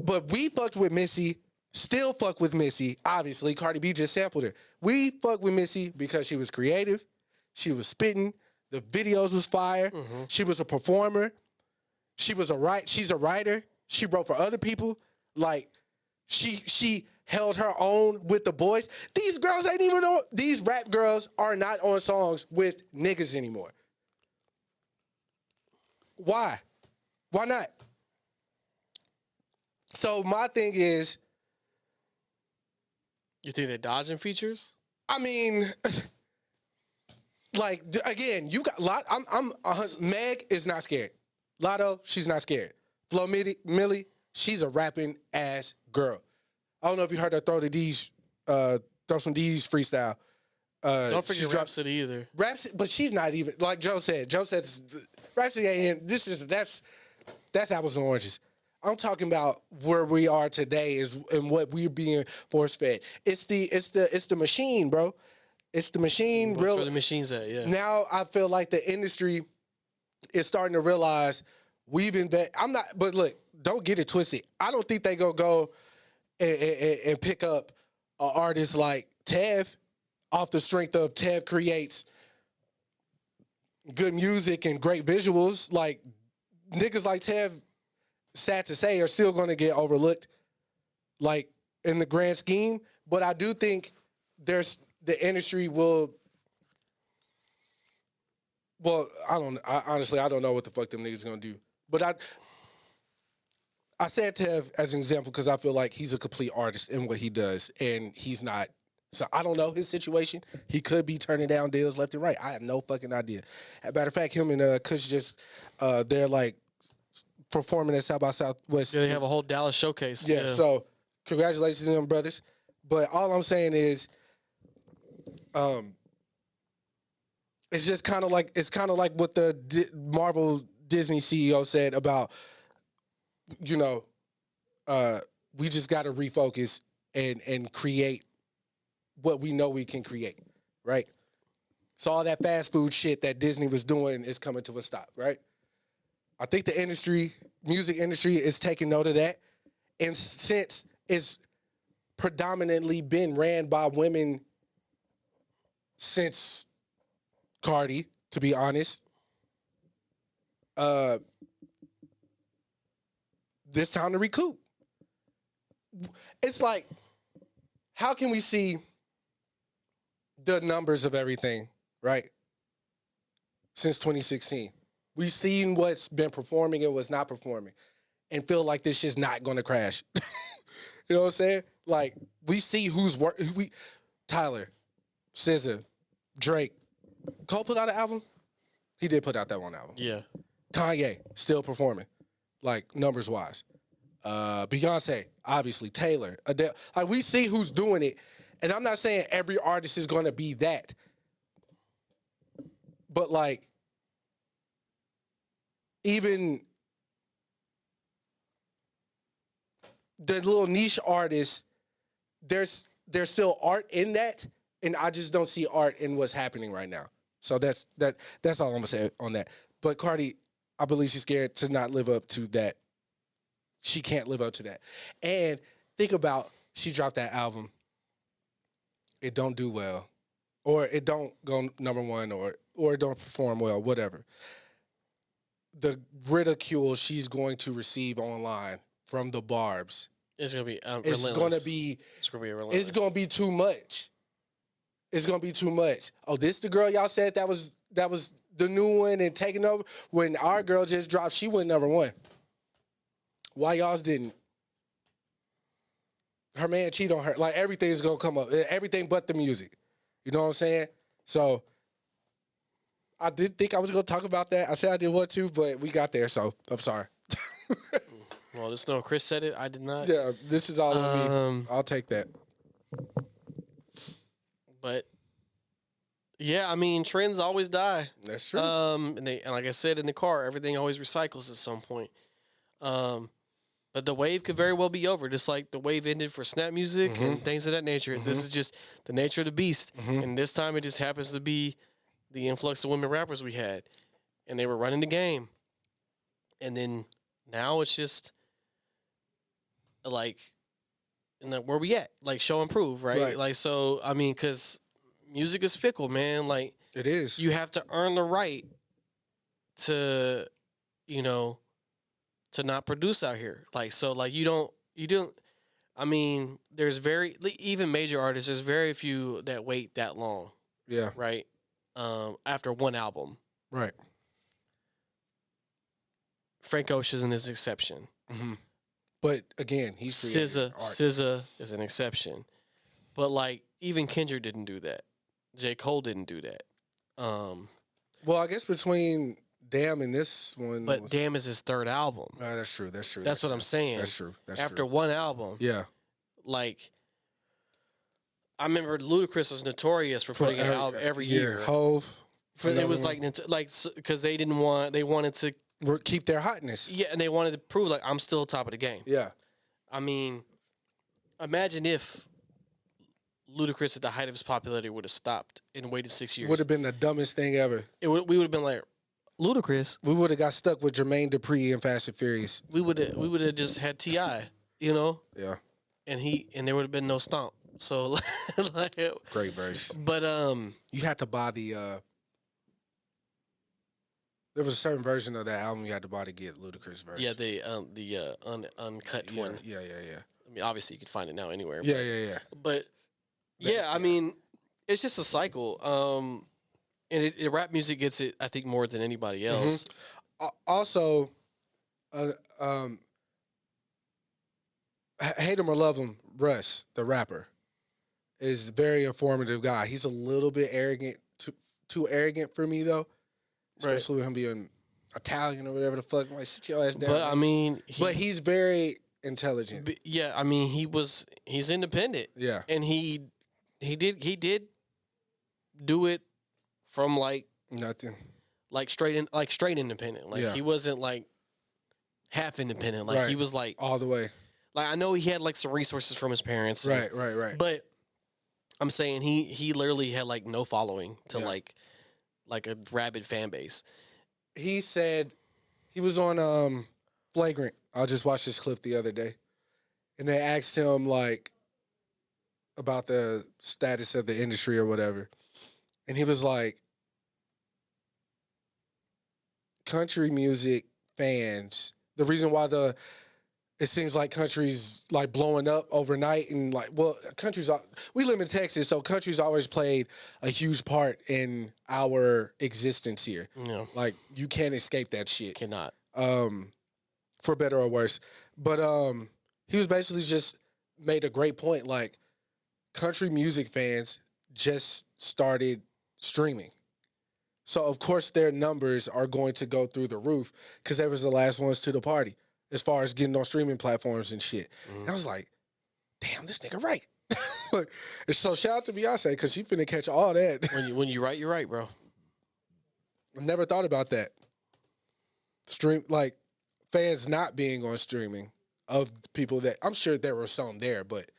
But we fucked with Missy. Still fuck with Missy, obviously. Cardi B just sampled her. We fuck with Missy because she was creative. She was spitting. The videos was fire. Mm-hmm. She was a performer. She's a writer. She wrote for other people. Like, she held her own with the boys. These girls ain't even on. These rap girls are not on songs with niggas anymore. Why? Why not? So my thing is, You think they're dodging features? I mean, like again, you got lot. Meg is not scared. Lotto, she's not scared. Flo Millie, she's a rapping ass girl. I don't know if you heard her throw some D's freestyle. Don't forget Rhapsody either. Rhapsody, but she's not even like Joe said. Joe said Rhapsody ain't. That's apples and oranges. I'm talking about where we are today and what we're being force fed. It's the machine, bro. It's the machine. Where the machine's at, yeah. Now I feel like the industry is starting to realize we've invested. But look, don't get it twisted. I don't think they gonna go and pick up an artist like Tev off the strength of Tev creates good music and great visuals. Like niggas like Tev, sad to say, are still going to get overlooked, like in the grand scheme. But I do think the industry will. Well, honestly, I don't know what the fuck them niggas gonna do. But I said Tev as an example because I feel like he's a complete artist in what he does, and he's not. So I don't know his situation. He could be turning down deals left and right. I have no fucking idea. As a matter of fact, him and Kush just they're like performing at South by Southwest. Yeah, they have a whole Dallas showcase. Yeah, so congratulations to them brothers. But all I'm saying is, it's just kind of like what the Marvel Disney CEO said about, we just got to refocus and create what we know we can create, right? So all that fast food shit that Disney was doing is coming to a stop, right? I think the music industry is taking note of that. And since it's predominantly been ran by women since Cardi, to be honest, this time to recoup. It's like, how can we see the numbers of everything, right? Since 2016. We've seen what's been performing and what's not performing and feel like this shit's not going to crash. You know what I'm saying? Like, we see who's Tyler, SZA, Drake. Cole put out an album? He did put out that one album. Yeah. Kanye, still performing, like, numbers-wise. Beyonce, obviously. Taylor, Adele. Like, we see who's doing it. And I'm not saying every artist is going to be that. But, like, even the little niche artists, there's still art in that, and I just don't see art in what's happening right now. So that's all I'm gonna say on that. But Cardi, I believe she's scared to not live up to that. She can't live up to that. And think about, she dropped that album, it don't do well, or it don't go number one, or it don't perform well, whatever. The ridicule she's going to receive online from the Barbs, it's gonna be it's gonna be relentless. It's gonna be too much. It's gonna be too much. Oh, this the girl y'all said that was the new one and taking over? When our girl just dropped, she went number one. Why y'all's didn't? Her man cheated on her. Like, everything's gonna come up. Everything but the music. You know what I'm saying? So I did think I was gonna talk about that. I said I didn't want to, but we got there, so I'm sorry. Well, just know Chris said it. I did not. Yeah, this is all on me. I'll take that. But yeah, I mean, trends always die. That's true. And like I said in the car, everything always recycles at some point. But the wave could very well be over, just like the wave ended for snap music and things of that nature. This is just the nature of the beast. And this time it just happens to be the influx of women rappers we had. And they were running the game. And then now it's just like, where we at? Like, show and prove, right? Like, so, I mean, because music is fickle, man. Like, it is. You have to earn the right to, to not produce out here. Like so, like you don't. I mean, there's even major artists. There's very few that wait that long. Yeah. Right. After one album. Right. Frank Ocean is an exception. Mm-hmm. But again, he's SZA is an exception. But like even Kendrick didn't do that. J. Cole didn't do that. Well, I guess between Damn and this one, but Damn is his third album. That's true. That's what I'm saying. That's true. After one album, yeah. Like I remember Ludacris was notorious for putting an album every year. Hove. It was like because they wanted to keep their hotness. Yeah, and they wanted to prove like I'm still top of the game. Yeah. I mean, imagine if Ludacris at the height of his popularity would have stopped and waited 6 years. Would have been the dumbest thing ever. We would have been like, Ludacris. We would have got stuck with Jermaine Dupri and Fast and Furious. We would have just had T.I., you know? Yeah. And there would have been no Stomp. So like great verse. But you had to buy the there was a certain version of that album you had to buy to get Ludacris verse. Yeah, the uncut one. Yeah. I mean, obviously you could find it now anywhere. Yeah. But yeah, I mean, it's just a cycle. And rap music gets it, I think, more than anybody else. Mm-hmm. Also, hate him or love him, Russ, the rapper, is a very informative guy. He's a little bit arrogant, too arrogant for me though. Especially with him being Italian or whatever the fuck. I'm like, sit your ass down. But I mean, he's very intelligent. Yeah, I mean, he's independent. Yeah, and he did do it from like nothing, like straight independent. Like he wasn't like half independent. Like he was like all the way. Like I know he had like some resources from his parents. Right. But I'm saying he literally had like no following to like a rabid fan base. He said he was on Flagrant. I just watched this clip the other day, and they asked him like about the status of the industry or whatever, and he was like, country music fans, the reason why it seems like country's like blowing up overnight, and like, well, we live in Texas, so country's always played a huge part in our existence here. Yeah. Like you can't escape that shit. Cannot. For better or worse. But he was basically just made a great point. Like country music fans just started streaming. So of course their numbers are going to go through the roof because they was the last ones to the party as far as getting on streaming platforms and shit. And I was like, damn, this nigga right. And so shout out to Beyonce because she finna catch all that. When you right, you're right, bro. I never thought about that. Like fans not being on streaming of people that I'm sure there were some there, but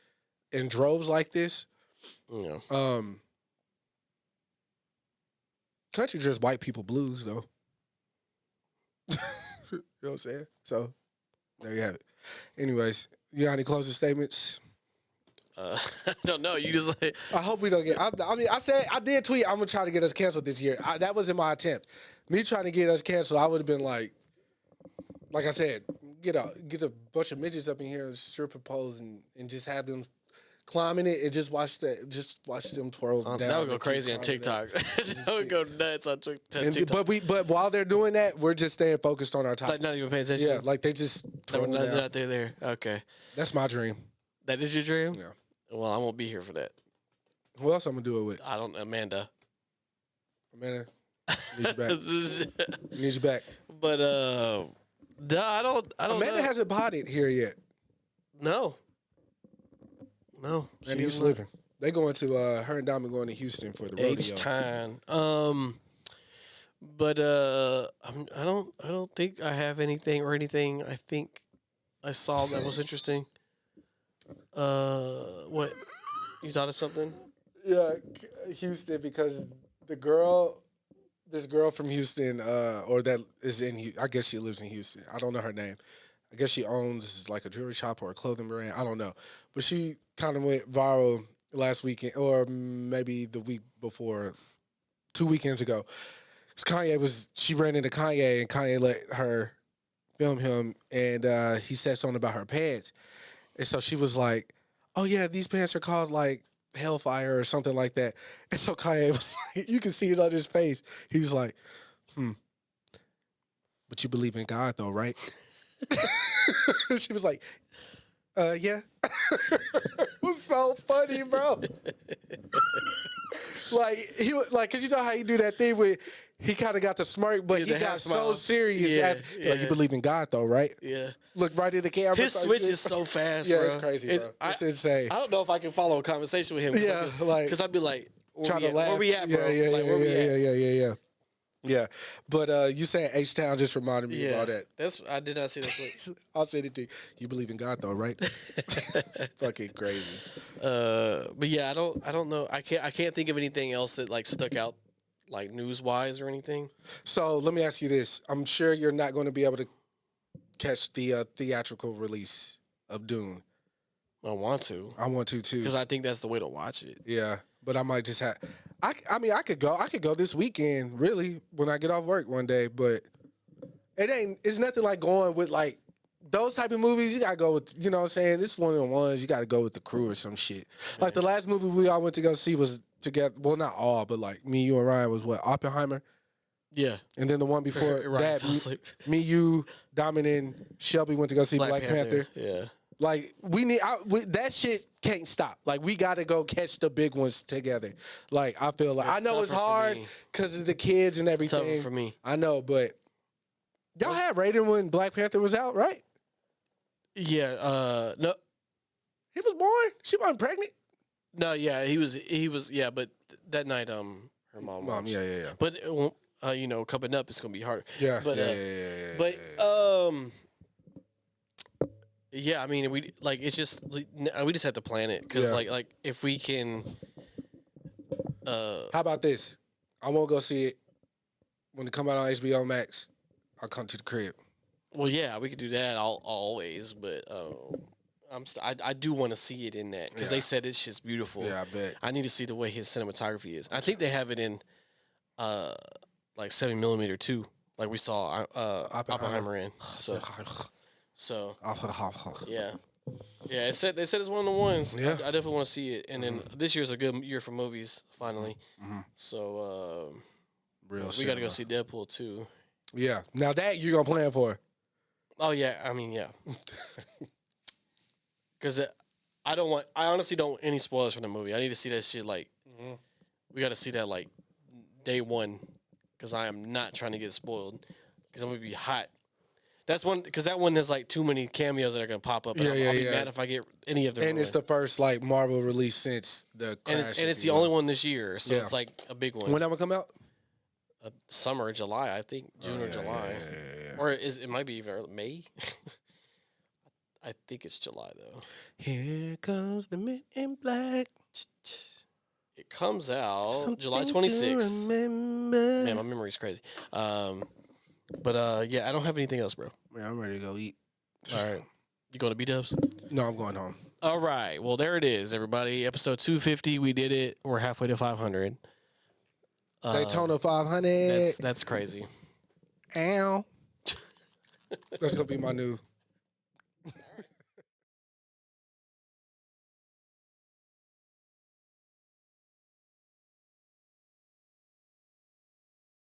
in droves like this, country just white people blues though. You know what I'm saying? So there you have it. Anyways, you got any closing statements? I don't know. You just like. I hope we don't get. I mean, I did tweet. I'm gonna try to get us canceled this year. That wasn't my attempt. Me trying to get us canceled, I would have been like I said, get a bunch of midgets up in here and stripper poles and just have them climbing it and just watch them twirl down. That would go crazy on TikTok. That would go nuts on TikTok. But while they're doing that, we're just staying focused on our topics. Like not even paying attention. Yeah, like they just they're not there. Okay, that's my dream. That is your dream? Yeah. Well, I won't be here for that. Who else I'm gonna do it with? I don't. Amanda, need you back. Need you back. But no, I don't. Amanda know. hasn't potted here yet. No. And he's slipping. They going to her and Diamond going to Houston for the rodeo. H-Time. But I don't think I have anything. I think I saw that was interesting. What? You thought of something? Yeah, Houston, because this girl from Houston, or that is I guess she lives in Houston. I don't know her name. I guess she owns like a jewelry shop or a clothing brand. I don't know. But she kind of went viral last weekend, or maybe the week before, 2 weekends ago. She ran into Kanye, and Kanye let her film him, and he said something about her pants, and so she was like, "Oh yeah, these pants are called like Hellfire or something like that." And so Kanye was like, you can see it on his face. He was like, "But you believe in God though, right?" She was like, yeah." It was so funny, bro. Like he was like, cause you know how you do that thing where he kind of got the smirk, but Yeah, he the got half so smile. serious. Yeah, Like, you believe in God though, right? Yeah. Look right at the camera. His type switch shit. is so fast, Yeah, bro. it's crazy, bro. It's insane. I don't know if I can follow a conversation with him. Yeah, like because I'd be like, trying to laugh. where we at, bro? Yeah, like, where we at? yeah. Yeah, but you saying H Town just reminded me of all that. I did not see that clip. I'll say it to you. You believe in God though, right? Fucking crazy. But yeah, I don't know. I can't think of anything else that like stuck out, like news wise or anything. So let me ask you this: I'm sure you're not going to be able to catch the theatrical release of Dune. I want to I want to too. because I think that's the way to watch it. Yeah, but I might just have. I mean, I could go. I could go this weekend, really, when I get off work one day. But it ain't. It's nothing like going with like those type of movies. You gotta go with. You know what I'm saying? This is one of the ones you gotta go with the crew or some shit. Like the last movie we all went to go see was together. Well, not all, but like me, you, and Ryan was what, Oppenheimer. Yeah, And then the one before Ryan that, fell asleep. me, you, Diamond, and Shelby went to go see Black Panther. Yeah. Like that shit can't stop. Like we got to go catch the big ones together. Like I feel like It's I know it's tougher for hard me. because of the kids and everything. Tougher for me. I know, but y'all had Raiden when Black Panther was out, right? Yeah. No. He was born. She wasn't pregnant. No. Yeah. He was. Yeah. But that night, her mom. Mom, watched. yeah. But you know, coming up, it's gonna be harder. Yeah, But yeah. but yeah, I mean, it's just we just have to plan it because Yeah. like if we can. How about this? I won't go see it when it come out on HBO Max. I'll come to the crib. Well, yeah, we could do that always, but I do want to see it in that because they said it's just beautiful. Yeah, I bet. I need to see the way his cinematography is. I think they have it in like 7mm too, like we saw Oppenheimer in. So yeah. Yeah, they said it's one of the ones. Yeah. I definitely want to see it. And then this year's a good year for movies, finally. So Real. we got to go see Deadpool too. Yeah. Now that you're gonna plan for. Oh yeah, I mean yeah. Because I honestly don't want any spoilers from the movie. I need to see that shit like. We got to see that like day one, because I am not trying to get spoiled. Because I'm gonna be hot. That's one because that one has like too many cameos that are gonna pop up. And I'll be mad if I get any of them. And it's the first like Marvel release since the crash. And it's the only one this year, so it's like a big one. When that one come out? Summer, July, I think June or July, or it might be even early, May. I think it's July though. Here comes the Men in Black. It comes out Something July to 26th. remember. Man, my memory's crazy. But yeah, I don't have anything else, bro. Man, I'm ready to go eat. All right, you going to B-dubs? No, I'm going home. All right. Well, there it is, everybody. Episode 250. We did it. We're halfway to 500. Daytona 500. That's crazy. Ow. That's gonna be my new